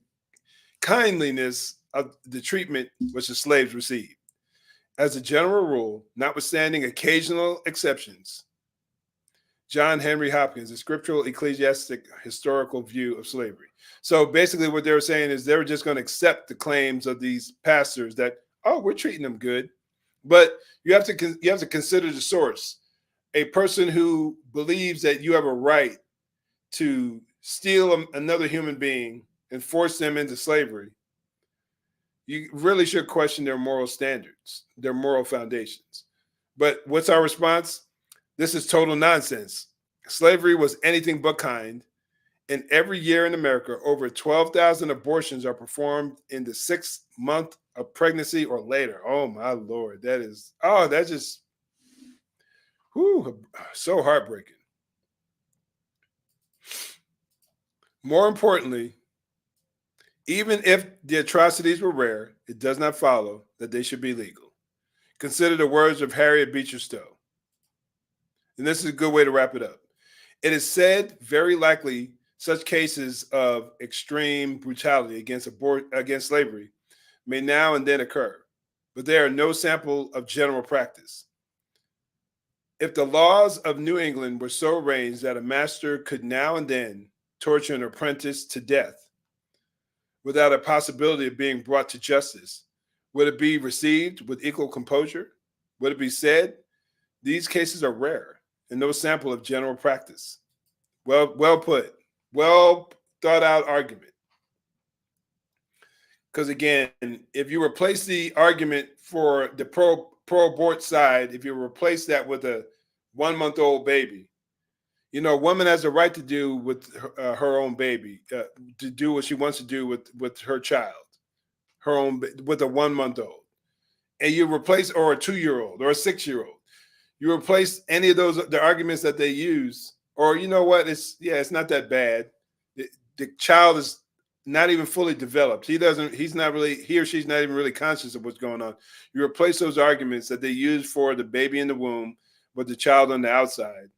kindliness of the treatment which the slaves received. As a general rule, notwithstanding occasional exceptions, John Henry Hopkins, a scriptural ecclesiastic historical view of slavery. So basically what they were saying is they were just going to accept the claims of these pastors that, oh, we're treating them good. But you have to consider the source. A person who believes that you have a right to steal another human being and force them into slavery, you really should question their moral standards, their moral foundations. But what's our response? This is total nonsense. Slavery was anything but kind. And every year in America, over 12,000 abortions are performed in the 6th month of pregnancy or later. Oh, my Lord. That's just so heartbreaking. More importantly, even if the atrocities were rare, it does not follow that they should be legal. Consider the words of Harriet Beecher Stowe. And this is a good way to wrap it up. It is said very likely such cases of extreme brutality against slavery may now and then occur, but they are no sample of general practice. If the laws of New England were so arranged that a master could now and then torture an apprentice to death without a possibility of being brought to justice, would it be received with equal composure? Would it be said, these cases are rare and no sample of general practice? Well put. Well thought out argument. Because again, if you replace the argument for the pro-abort side, if you replace that with a 1-month-old baby, a woman has a right to do with her own baby, to do what she wants to do with her child, with a 1-month-old. And you replace, or a 2-year-old or a 6-year-old, you replace any of the arguments that they use, or you know what, it's not that bad. The child is not even fully developed. He or she's not even really conscious of what's going on. You replace those arguments that they use for the baby in the womb with the child on the outside.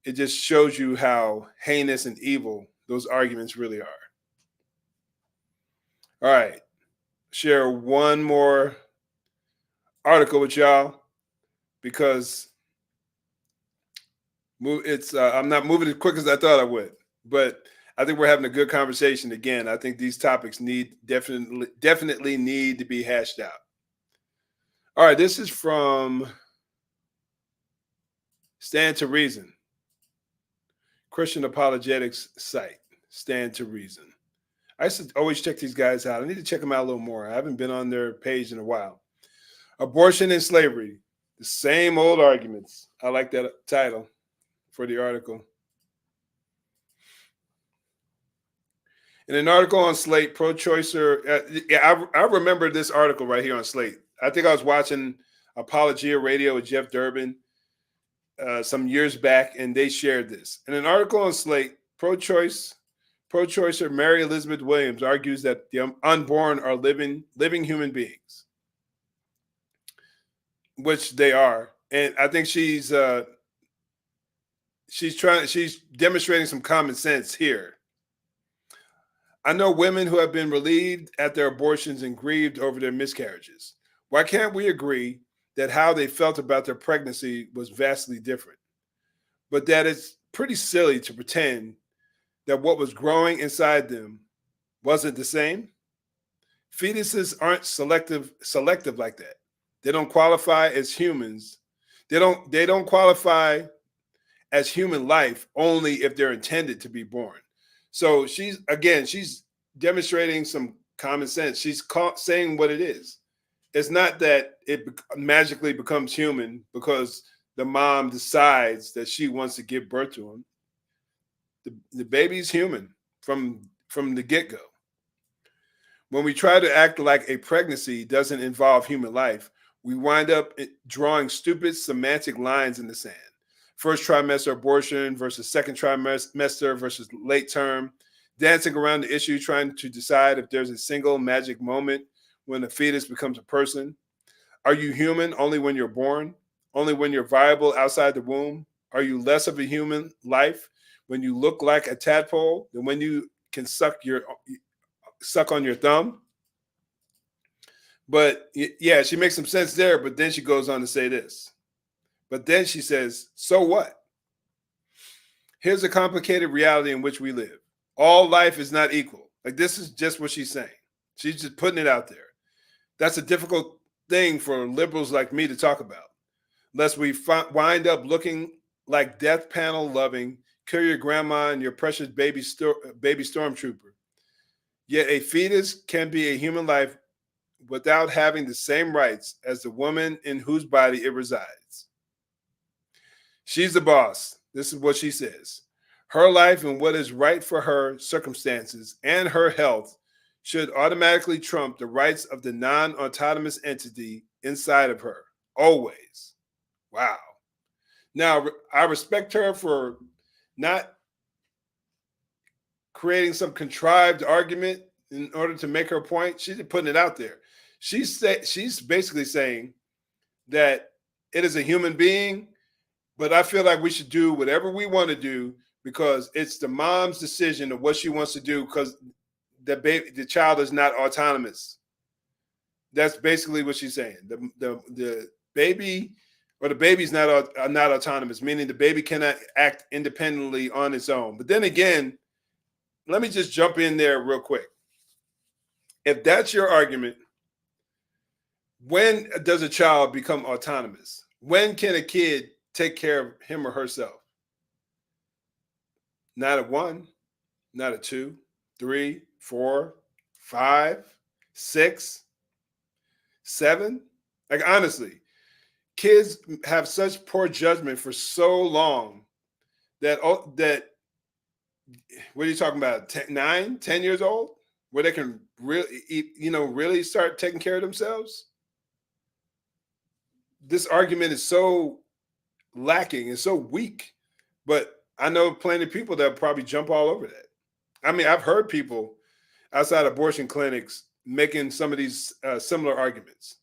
It just shows you how heinous and evil those arguments really are. All right. share one more article with y'all because I'm not moving as quick as I thought I would, but I think we're having a good conversation again. I think these topics definitely need to be hashed out. All right, this is from Stand to Reason, Christian apologetics site, Stand to Reason. I used to always check these guys out. I need to check them out a little more. I haven't been on their page in a while. Abortion and slavery, the same old arguments. I like that title for the article. In an article on Slate, pro-choicer, I remember this article right here on Slate. I think I was watching Apologia Radio with Jeff Durbin some years back, and they shared this. In an article on Slate, pro-choicer Mary Elizabeth Williams argues that the unborn are living human beings, which they are. And I think she's demonstrating some common sense here. I know women who have been relieved at their abortions and grieved over their miscarriages. Why can't we agree that how they felt about their pregnancy was vastly different, but that it's pretty silly to pretend that what was growing inside them wasn't the same? Fetuses aren't selective like that. They don't qualify as humans. They don't qualify as human life only if they're intended to be born. So she's demonstrating some common sense. She's saying what it is. It's not that it magically becomes human because the mom decides that she wants to give birth to him. The baby's human from the get-go. When we try to act like a pregnancy doesn't involve human life, we wind up drawing stupid semantic lines in the sand. First trimester abortion versus second trimester versus late term, dancing around the issue, trying to decide if there's a single magic moment when a fetus becomes a person. Are you human only when you're born? Only when you're viable outside the womb? Are you less of a human life when you look like a tadpole than when you can suck on your thumb? But yeah, she makes some sense there, but then she goes on to say this. But then she says, so what? Here's a complicated reality in which we live. All life is not equal. Like, this is just what she's saying. She's just putting it out there. That's a difficult thing for liberals like me to talk about, lest we wind up looking like death panel loving, kill your grandma and your precious baby stormtrooper. Yet a fetus can be a human life without having the same rights as the woman in whose body it resides. She's the boss. This is what she says. Her life and what is right for her circumstances and her health should automatically trump the rights of the non-autonomous entity inside of her. Always. Wow. Now, I respect her for not creating some contrived argument in order to make her point. She's putting it out there. She's basically saying that it is a human being, but I feel like we should do whatever we want to do because it's the mom's decision of what she wants to do because the child is not autonomous. That's basically what she's saying. The baby or the baby's not autonomous, meaning the baby cannot act independently on its own. But then again, let me just jump in there real quick. If that's your argument, when does a child become autonomous? When can a kid take care of him or herself? Not at 1, not at 2, 3, 4, 5, 6, 7. Like, honestly, kids have such poor judgment for so long that what are you talking about? 10 years old, where they can really start taking care of themselves? This argument is so lacking and so weak, but I know plenty of people that probably jump all over that. I mean, I've heard people outside abortion clinics making some of these similar arguments.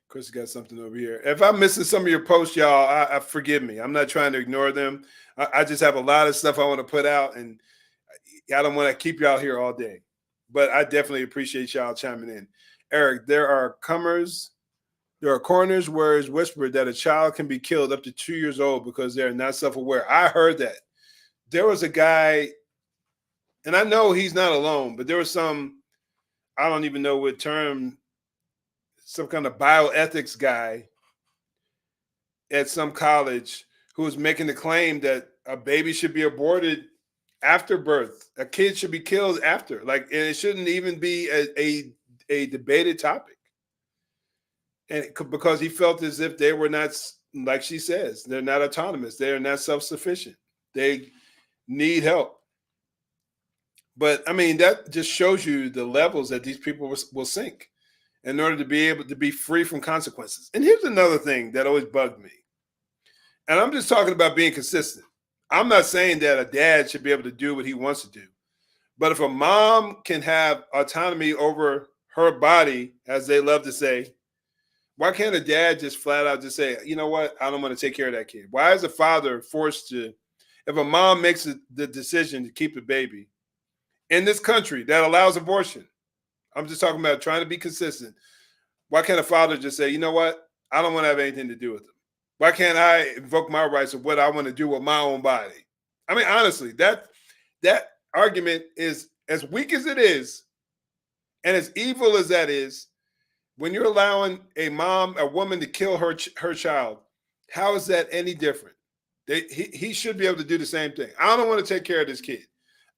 Chris got something over here. If I'm missing some of your posts, y'all, I forgive me. I'm not trying to ignore them. I just have a lot of stuff I want to put out, and I don't want to keep y'all here all day. but I definitely appreciate y'all chiming in. Eric, there are corners where it's whispered that a child can be killed up to 2 years old because they're not self-aware. I heard that. There was a guy, and I know he's not alone, but there was I don't even know what term, some kind of bioethics guy at some college who was making the claim that a baby should be aborted after birth. A kid should be killed after. Like, and it shouldn't even be a debated topic. And because he felt as if they were not, like she says, they're not autonomous. They are not self-sufficient. They need help. But I mean, that just shows you the levels that these people will sink in order to be able to be free from consequences. And here's another thing that always bugged me. And I'm just talking about being consistent. I'm not saying that a dad should be able to do what he wants to do. But if a mom can have autonomy over her body, as they love to say, why can't a dad just flat out just say, you know what, I don't want to take care of that kid? Why is a father forced to, if a mom makes the decision to keep the baby in this country that allows abortion, I'm just talking about trying to be consistent. Why can't a father just say, you know what, I don't want to have anything to do with them? Why can't I invoke my rights of what I want to do with my own body? I mean, honestly, that argument is as weak as it is, and as evil as that is. When you're allowing a woman to kill her child, how is that any different? He should be able to do the same thing. I don't want to take care of this kid.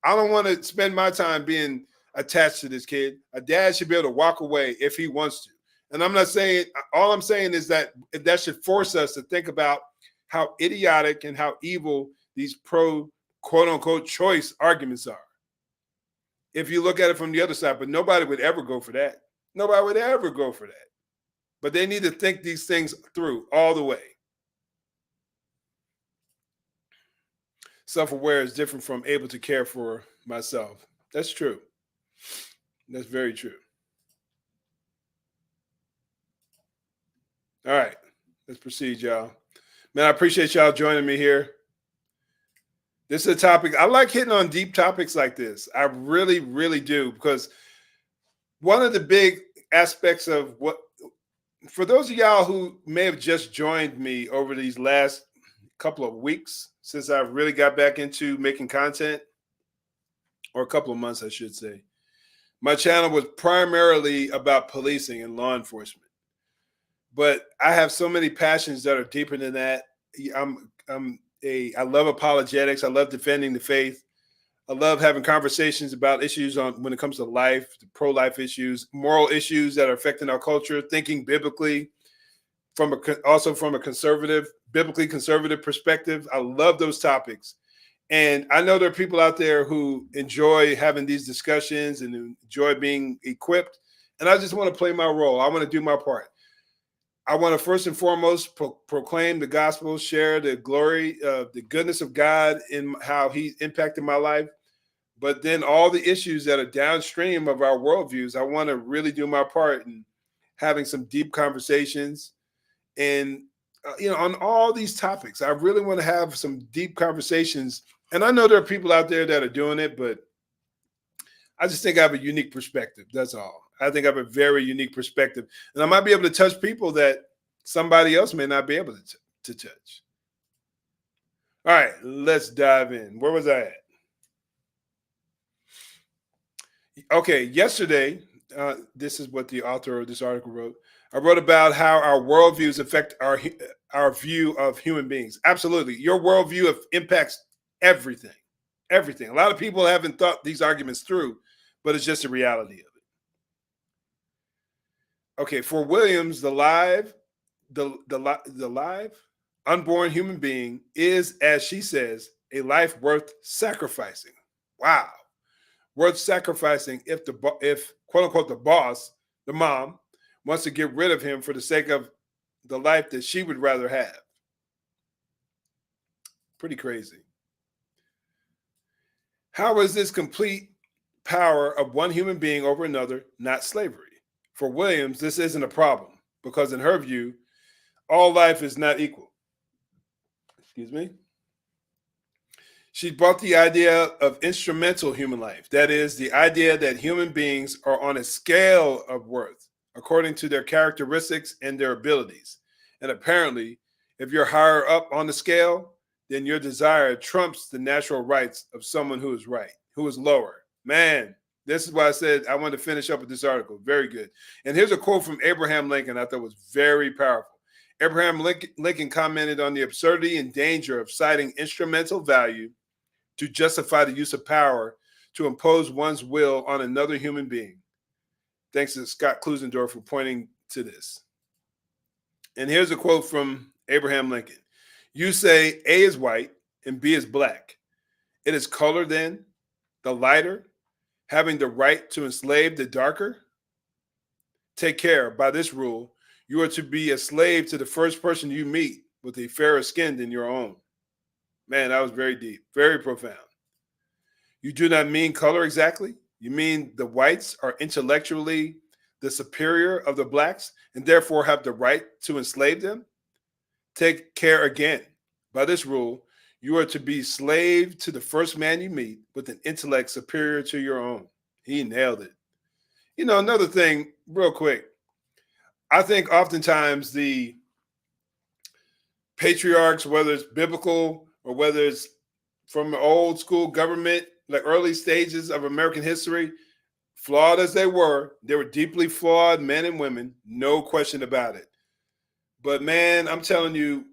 I don't want to spend my time being attached to this kid. A dad should be able to walk away if he wants to. And I'm not saying, all I'm saying is that should force us to think about how idiotic and how evil these pro quote unquote choice arguments are. If you look at it from the other side, but nobody would ever go for that. Nobody would ever go for that. But they need to think these things through all the way. Self-aware is different from able to care for myself. That's true. That's very true. All right, let's proceed, y'all. Man, I appreciate y'all joining me here. This is a topic, I like hitting on deep topics like this. I really, really do, because one of the big aspects of what, for those of y'all who may have just joined me over these last couple of weeks, since I really got back into making content, or a couple of months, I should say, my channel was primarily about policing and law enforcement. But I have so many passions that are deeper than that. I love apologetics. I love defending the faith. I love having conversations about issues when it comes to life, the pro-life issues, moral issues that are affecting our culture, thinking biblically, also from a biblically conservative perspective. I love those topics. And I know there are people out there who enjoy having these discussions and enjoy being equipped. And I just want to play my role. I want to do my part. I want to first and foremost proclaim the gospel, share the glory, the goodness of God in how he impacted my life. But then all the issues that are downstream of our worldviews, I want to really do my part in having some deep conversations and, on all these topics. I really want to have some deep conversations. And I know there are people out there that are doing it, but I just think I have a unique perspective. That's all. I think I have a very unique perspective. And I might be able to touch people that somebody else may not be able to touch. All right, let's dive in. Where was I at? Okay, yesterday, this is what the author of this article wrote. I wrote about how our worldviews affect our view of human beings. Absolutely. Your worldview impacts everything. Everything. A lot of people haven't thought these arguments through, but it's just a reality of it. Okay, for Williams, the live unborn human being is, as she says, a life worth sacrificing. Wow. Worth sacrificing if quote unquote the boss, the mom, wants to get rid of him for the sake of the life that she would rather have. Pretty crazy. How is this complete power of one human being over another not slavery? For Williams, this isn't a problem because in her view, all life is not equal. Excuse me. She brought the idea of instrumental human life. That is, the idea that human beings are on a scale of worth according to their characteristics and their abilities. And apparently, if you're higher up on the scale, then your desire trumps the natural rights of someone who is right, who is lower. Man, this is why I said I wanted to finish up with this article. Very good. And here's a quote from Abraham Lincoln I thought was very powerful. Abraham Lincoln commented on the absurdity and danger of citing instrumental value to justify the use of power to impose one's will on another human being. Thanks to Scott Klusendorf for pointing to this. And here's a quote from Abraham Lincoln. You say A is white and B is black. It is color then, the lighter, having the right to enslave the darker? Take care, by this rule, you are to be a slave to the first person you meet with a fairer skin than your own. Man, that was very deep, very profound. You do not mean color exactly. You mean the whites are intellectually the superior of the blacks and therefore have the right to enslave them? Take care again. By this rule, you are to be slave to the first man you meet with an intellect superior to your own. He nailed it. You know, another thing, real quick, I think oftentimes the patriarchs, whether it's biblical or whether it's from old school government, like early stages of American history, flawed as they were deeply flawed men and women, no question about it. But man, I'm telling you,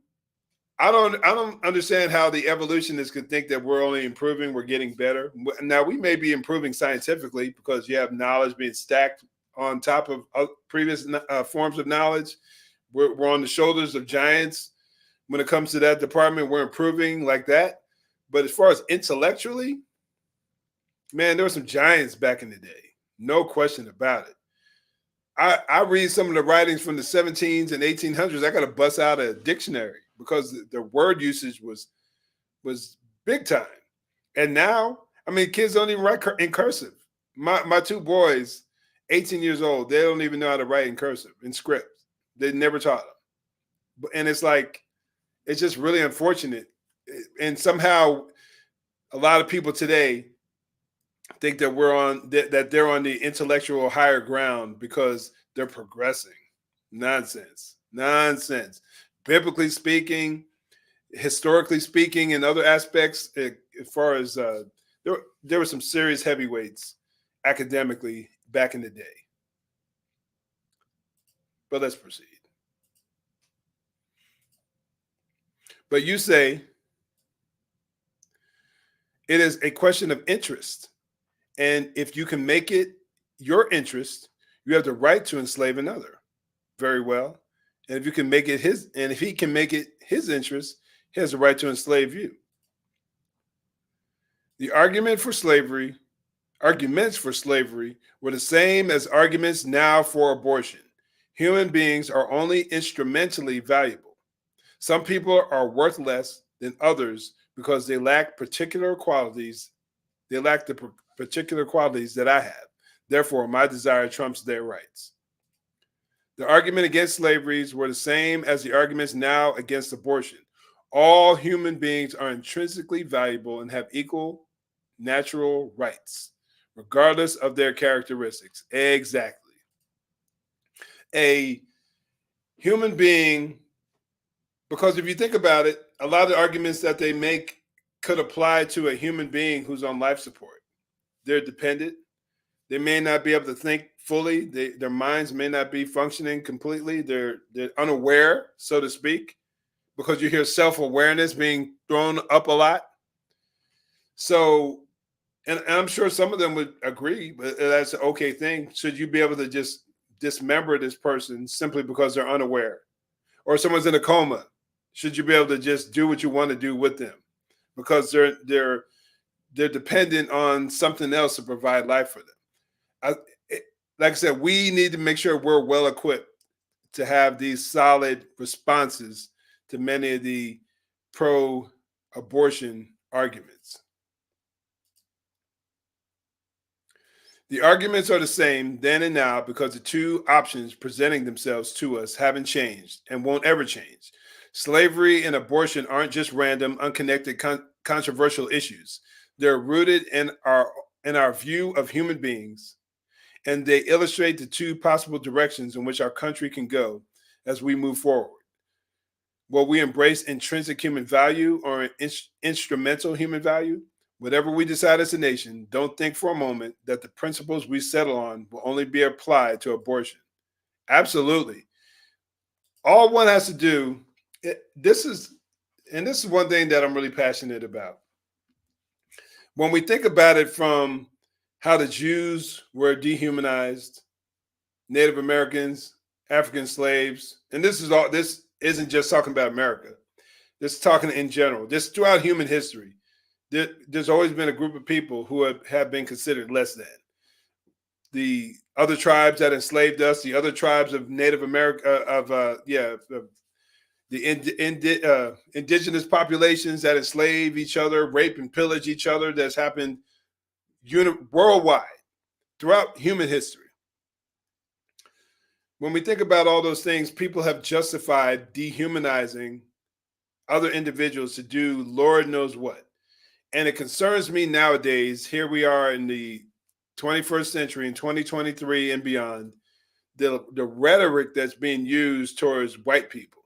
I don't understand how the evolutionists could think that we're only improving, we're getting better. Now, we may be improving scientifically because you have knowledge being stacked on top of previous forms of knowledge. We're on the shoulders of giants. When it comes to that department, we're improving like that. But as far as intellectually, man, there were some giants back in the day. No question about it. I read some of the writings from the 1700s and 1800s. I got to bust out a dictionary because the word usage was big time. And now, I mean, kids don't even write in cursive. My two boys, 18 years old, they don't even know how to write in cursive, in script. They never taught them. And it's like, it's just really unfortunate. And somehow a lot of people today think that they're on the intellectual higher ground because they're progressing. Nonsense. Biblically speaking, historically speaking, and other aspects, as far as there were some serious heavyweights academically back in the day. But let's proceed. But you say it is a question of interest. And if you can make it your interest, you have the right to enslave another. Very well. And if you can make it if he can make it his interest, he has the right to enslave you. The arguments for slavery were the same as arguments now for abortion. Human beings are only instrumentally valuable. Some people are worth less than others because they lack particular qualities. They lack the particular qualities that I have. Therefore, my desire trumps their rights. The argument against slavery were the same as the arguments now against abortion. All human beings are intrinsically valuable and have equal natural rights, regardless of their characteristics. Exactly. A human being, because if you think about it, a lot of the arguments that they make could apply to a human being who's on life support. They're dependent. They may not be able to think fully. Their minds may not be functioning completely. They're unaware, so to speak, because you hear self-awareness being thrown up a lot. So, and I'm sure some of them would agree, but that's an okay thing. Should you be able to just dismember this person simply because they're unaware? Or someone's in a coma. Should you be able to just do what you want to do with them? Because they're dependent on something else to provide life for them. Like I said, we need to make sure we're well equipped to have these solid responses to many of the pro-abortion arguments. The arguments are the same then and now because the two options presenting themselves to us haven't changed and won't ever change. Slavery and abortion aren't just random, unconnected controversial issues. They're rooted in our view of human beings, and they illustrate the two possible directions in which our country can go as we move forward. Will we embrace intrinsic human value or instrumental human value? Whatever we decide as a nation, don't think for a moment that the principles we settle on will only be applied to abortion. Absolutely. All one has to do, this is one thing that I'm really passionate about. When we think about it from how the Jews were dehumanized, Native Americans, African slaves, and this isn't just talking about America. This is talking in general. This throughout human history. There's always been a group of people who have been considered less than. The other tribes that enslaved us, the other tribes of Native America, the indigenous populations that enslave each other, rape and pillage each other, that's happened worldwide throughout human history. When we think about all those things, people have justified dehumanizing other individuals to do Lord knows what. And it concerns me nowadays, here we are in the 21st century, in 2023 and beyond, the rhetoric that's being used towards white people.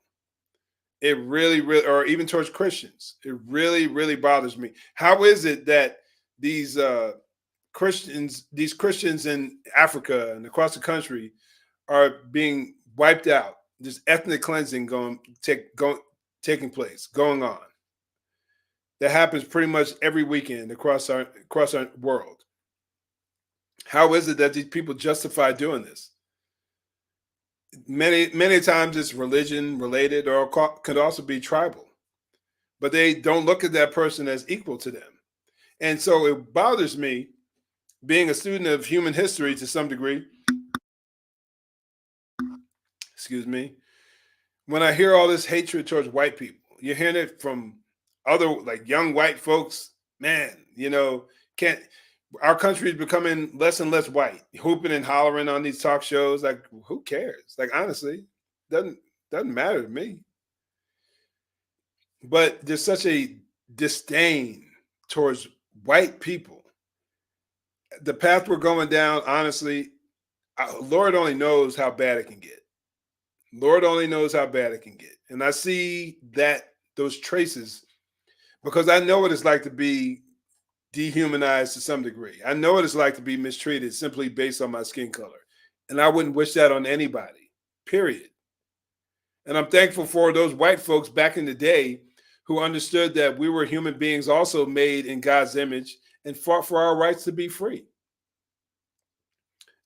It really, or even towards Christians, it really, really bothers me. How is it that these Christians in Africa and across the country are being wiped out? There's ethnic cleansing taking place, going on. That happens pretty much every weekend across our world. How is it that these people justify doing this? Many times it's religion related, or could also be tribal, but they don't look at that person as equal to them. And so it bothers me, being a student of human history to some degree, excuse me, when I hear all this hatred towards white people. You're hearing it from other, like, young white folks. Man, our country is becoming less and less white, hooping and hollering on these talk shows. Like, who cares? Like, honestly, doesn't matter to me. But there's such a disdain towards white people. The path we're going down, honestly, Lord only knows how bad it can get. Lord only knows how bad it can get. And I see those traces, because I know what it's like to be dehumanized to some degree. I know what it's like to be mistreated simply based on my skin color. And I wouldn't wish that on anybody, period. And I'm thankful for those white folks back in the day who understood that we were human beings also made in God's image and fought for our rights to be free.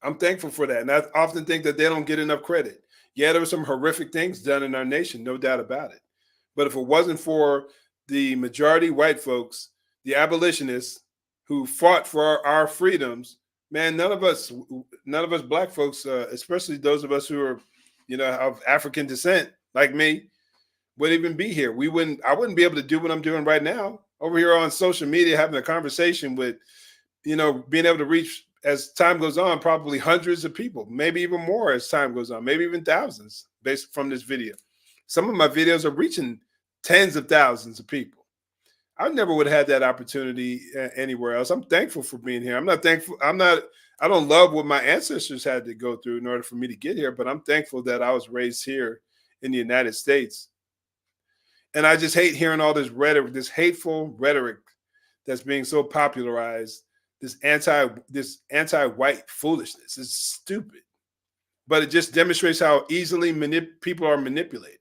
I'm thankful for that. And I often think that they don't get enough credit. Yeah, there were some horrific things done in our nation, no doubt about it. But if it wasn't for the majority white folks, the abolitionists who fought for our freedoms, man, none of us black folks, especially those of us who are, of African descent like me, would even be here. I wouldn't be able to do what I'm doing right now over here on social media, having a conversation with, being able to reach, as time goes on, probably hundreds of people, maybe even more as time goes on, maybe even thousands based from this video. Some of my videos are reaching tens of thousands of people. I never would have had that opportunity anywhere else. I'm thankful for being here. I don't love what my ancestors had to go through in order for me to get here, but I'm thankful that I was raised here in the United States. And I just hate hearing all this rhetoric, this hateful rhetoric that's being so popularized, this anti-white foolishness. It's stupid, but it just demonstrates how easily people are manipulated.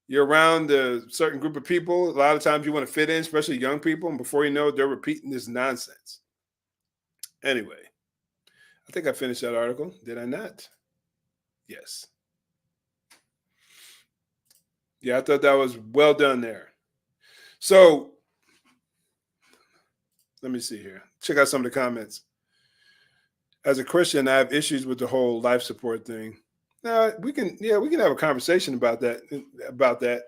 You're around a certain group of people. A lot of times you want to fit in, especially young people. And before you know it, they're repeating this nonsense. Anyway, I think I finished that article. Did I not? Yes. Yeah, I thought that was well done there. So let me see here. Check out some of the comments. As a Christian, I have issues with the whole life support thing. We can have a conversation about that.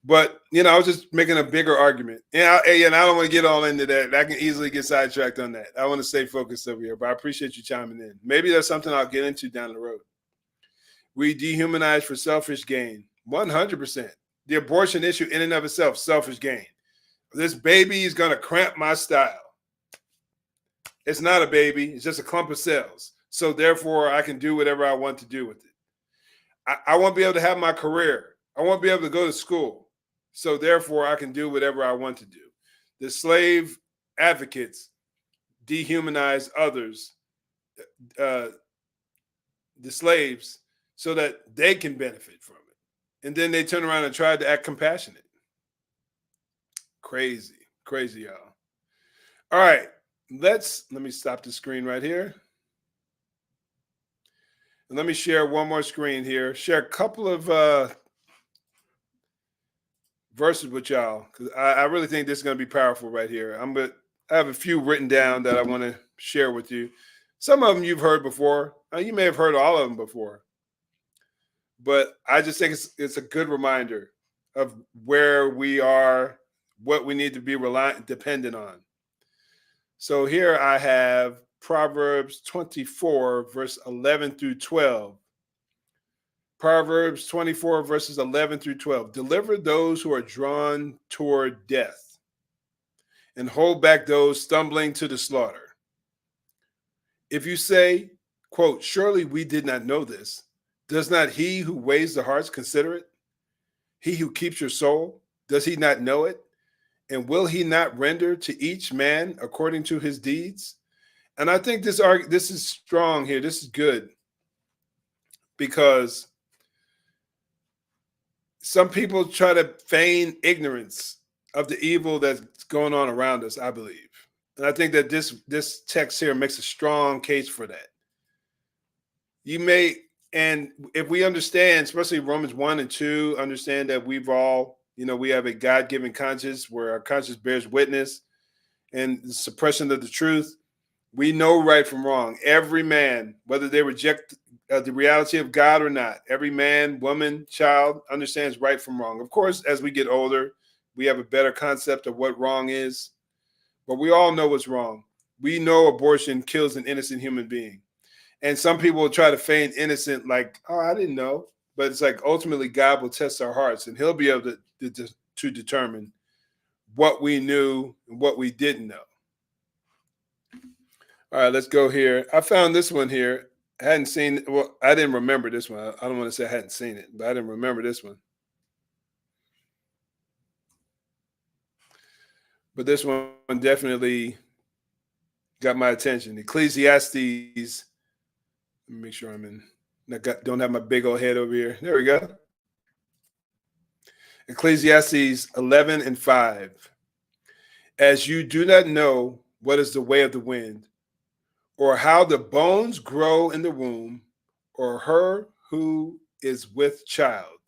But I was just making a bigger argument. And I don't want to get all into that. I can easily get sidetracked on that. I want to stay focused over here, but I appreciate you chiming in. Maybe that's something I'll get into down the road. We dehumanize for selfish gain. 100%. The abortion issue in and of itself, selfish gain. This baby is going to cramp my style. It's not a baby. It's just a clump of cells. So therefore, I can do whatever I want to do with it. I won't be able to have my career. I won't be able to go to school. So therefore, I can do whatever I want to do. The slave advocates dehumanize others, the slaves, so that they can benefit from it. And then they turn around and try to act compassionate. Crazy, y'all. All right, let me stop the screen right here. And let me share one more screen here. Share a couple of verses with y'all, because I really think this is going to be powerful right here. I have a few written down that I want to share with you. Some of them you've heard before. You may have heard all of them before. But I just think it's a good reminder of where we are, what we need to be dependent on. So here I have Proverbs 24, verse 11 through 12. Proverbs 24, verses 11 through 12. Deliver those who are drawn toward death, and hold back those stumbling to the slaughter. If you say, quote, surely we did not know this, does not he who weighs the hearts consider it? He who keeps your soul, does he not know it? And will he not render to each man according to his deeds? And I think this is strong here. This is good, because some people try to feign ignorance of the evil that's going on around us, I believe. And I think that this text here makes a strong case for that. And if we understand, especially Romans 1 and 2, understand that we've all, we have a God-given conscience where our conscience bears witness, and the suppression of the truth. We know right from wrong. Every man, whether they reject the reality of God or not, every man, woman, child understands right from wrong. Of course, as we get older, we have a better concept of what wrong is, but we all know what's wrong. We know abortion kills an innocent human being. And some people will try to feign innocent, like, oh, I didn't know. But it's like ultimately God will test our hearts, and he'll be able to determine what we knew and what we didn't know. All right, let's go here. I found this one here. I didn't remember this one. I don't want to say I hadn't seen it, but I didn't remember this one. But this one definitely got my attention. Ecclesiastes. Let me make sure don't have my big old head over here. There we go. Ecclesiastes 11 and 5. As you do not know what is the way of the wind, or how the bones grow in the womb, or her who is with child,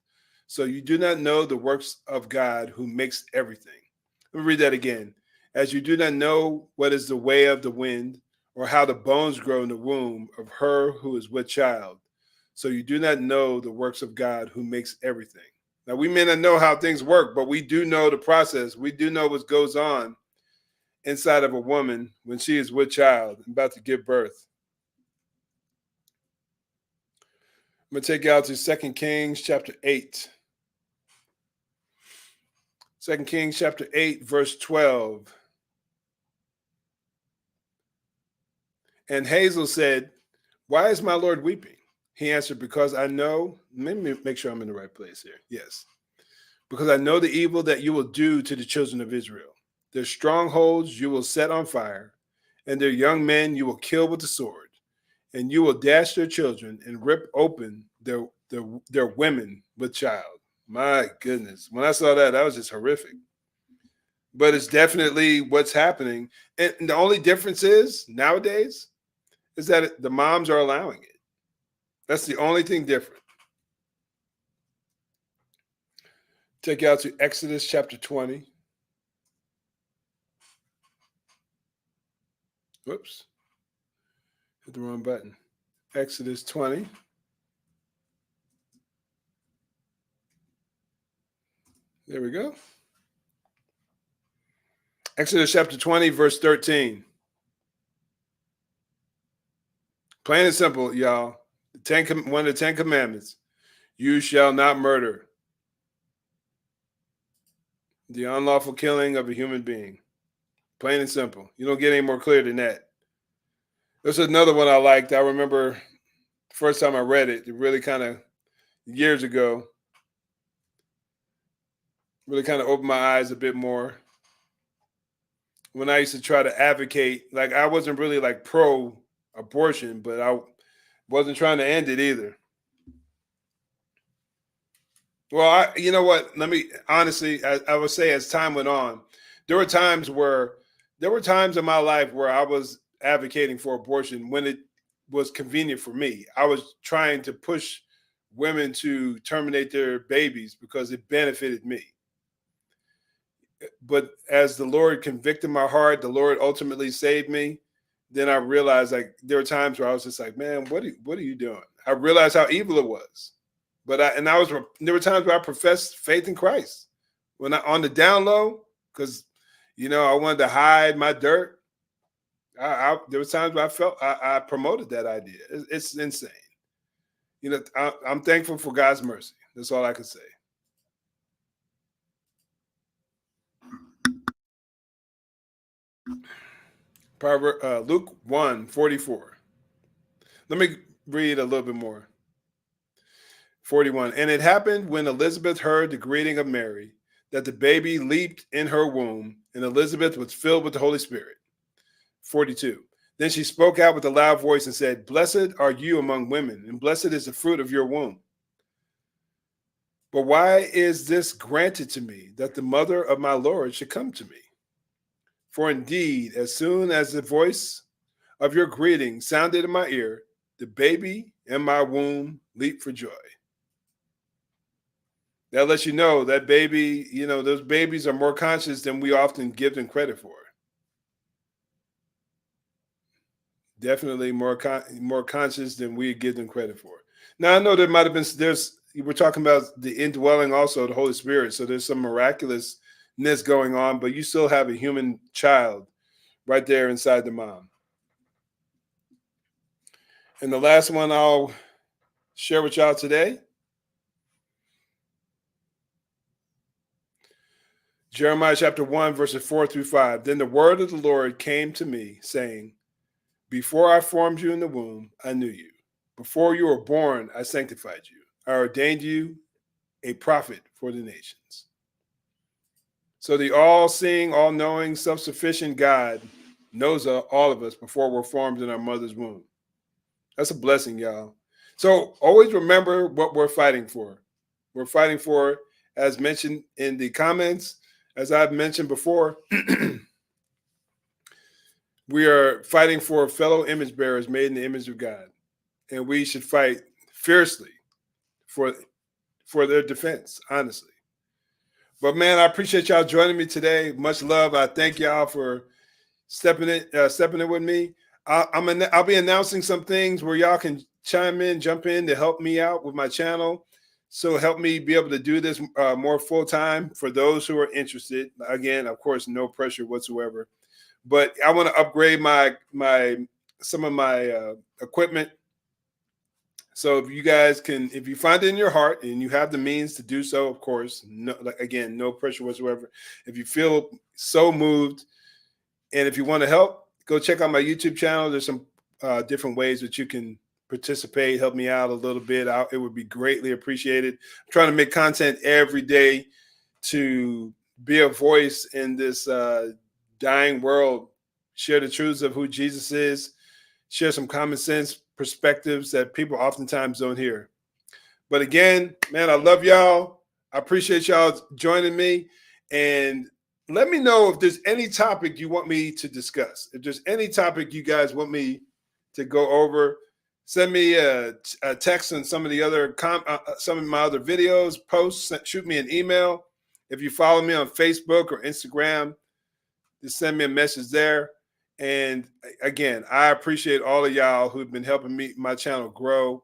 so you do not know the works of God who makes everything. Let me read that again. As you do not know what is the way of the wind, or how the bones grow in the womb of her who is with child, so you do not know the works of God who makes everything. Now, we may not know how things work, but we do know the process. We do know what goes on inside of a woman when she is with child, about to give birth. I'm going to take you out to 2 Kings chapter 8. 2 Kings chapter 8, verse 12. And Hazel said, why is my Lord weeping? He answered, because I know, let me make sure I'm in the right place here. Yes. Because I know the evil that you will do to the children of Israel. Their strongholds you will set on fire, and their young men you will kill with the sword. And you will dash their children and rip open their women with child. My goodness. When I saw that, that was just horrific. But it's definitely what's happening. And the only difference is nowadays is that the moms are allowing it. That's the only thing different. Take you out to Exodus chapter 20. Whoops. Hit the wrong button. Exodus 20. There we go. Exodus chapter 20, verse 13. Plain and simple, y'all. One of the 10 commandments. You shall not murder. The unlawful killing of a human being. Plain and simple. You don't get any more clear than that. There's another one I liked. I remember the first time I read it, it really kind of, years ago, really kind of opened my eyes a bit more. When I used to try to advocate, like I wasn't really like pro-abortion, but I wasn't trying to end it either. Well, you know what? Let me honestly, I would say as time went on, there were times in my life where I was advocating for abortion when it was convenient for me. I was trying to push women to terminate their babies because it benefited me. But as the Lord convicted my heart, the Lord ultimately saved me. Then I realized, like, there were times where I was just like, man, what are you doing? I realized how evil it was. But there were times where I professed faith in Christ. When on the down low, because I wanted to hide my dirt. There was times where I felt I promoted that idea. It's insane. I'm thankful for God's mercy. That's all I can say. Luke 1:44. Let me read a little bit more. 41. And it happened when Elizabeth heard the greeting of Mary that the baby leaped in her womb, and Elizabeth was filled with the Holy Spirit. 42. Then she spoke out with a loud voice and said, "Blessed are you among women, and blessed is the fruit of your womb. But why is this granted to me, that the mother of my Lord should come to me? For indeed, as soon as the voice of your greeting sounded in my ear, the baby in my womb leaped for joy." That lets you know that baby, those babies are more conscious than we often give them credit for. Definitely more conscious than we give them credit for. Now, I know there might have been, we're talking about the indwelling also of the Holy Spirit. So there's some miraculousness going on, but you still have a human child right there inside the mom. And the last one I'll share with y'all today, Jeremiah chapter 1, verses 4-5. Then the word of the Lord came to me, saying, before I formed you in the womb, I knew you. Before you were born, I sanctified you. I ordained you a prophet for the nations. So the all-seeing, all-knowing, self-sufficient God knows all of us before we're formed in our mother's womb. That's a blessing, y'all. So always remember what we're fighting for. We're fighting for, as mentioned in the comments, as I've mentioned before, we are fighting for fellow image bearers made in the image of God. And we should fight fiercely for their defense, honestly. But man, I appreciate y'all joining me today. Much love. I thank y'all for stepping in with me. I'll be announcing some things where y'all can jump in to help me out with my channel. So help me be able to do this more full time for those who are interested. Again, of course, no pressure whatsoever. But I want to upgrade some of my equipment. So if you guys if you find it in your heart and you have the means to do so, of course, no pressure whatsoever. If you feel so moved, and if you want to help, go check out my YouTube channel. There's some different ways that you can participate, help me out a little bit. It would be greatly appreciated. I'm trying to make content every day to be a voice in this dying world, share the truths of who Jesus is, share some common sense perspectives that people oftentimes don't hear. But again, man, I love y'all. I appreciate y'all joining me. And let me know if there's any topic you want me to discuss. If there's any topic you guys want me to go over, send me a text on some of the other some of my other videos, posts, shoot me an email. If you follow me on Facebook or Instagram, just send me a message there. And again, I appreciate all of y'all who've been helping my channel grow.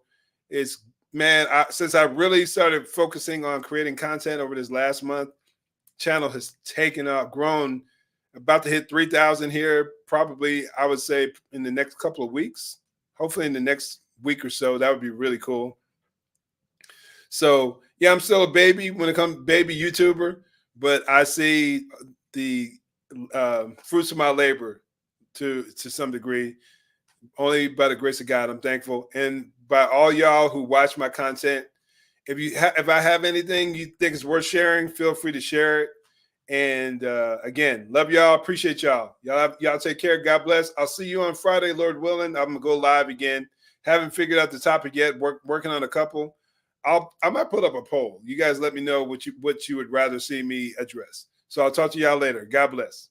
Since I really started focusing on creating content over this last month, channel has taken off, grown, about to hit 3,000 here, probably, I would say, in the next couple of weeks. Hopefully in the next week or so. That would be really cool. So yeah, I'm still a baby when it comes to baby YouTuber, but I see the fruits of my labor to some degree. Only by the grace of God, I'm thankful, and by all y'all who watch my content. If I have anything you think is worth sharing, feel free to share it. And again, love y'all. Appreciate y'all. Y'all take care. God bless. I'll see you on Friday, Lord willing. I'm gonna go live again. Haven't figured out the topic yet. Working on a couple. I might put up a poll. You guys let me know what you would rather see me address. So I'll talk to y'all later. God bless.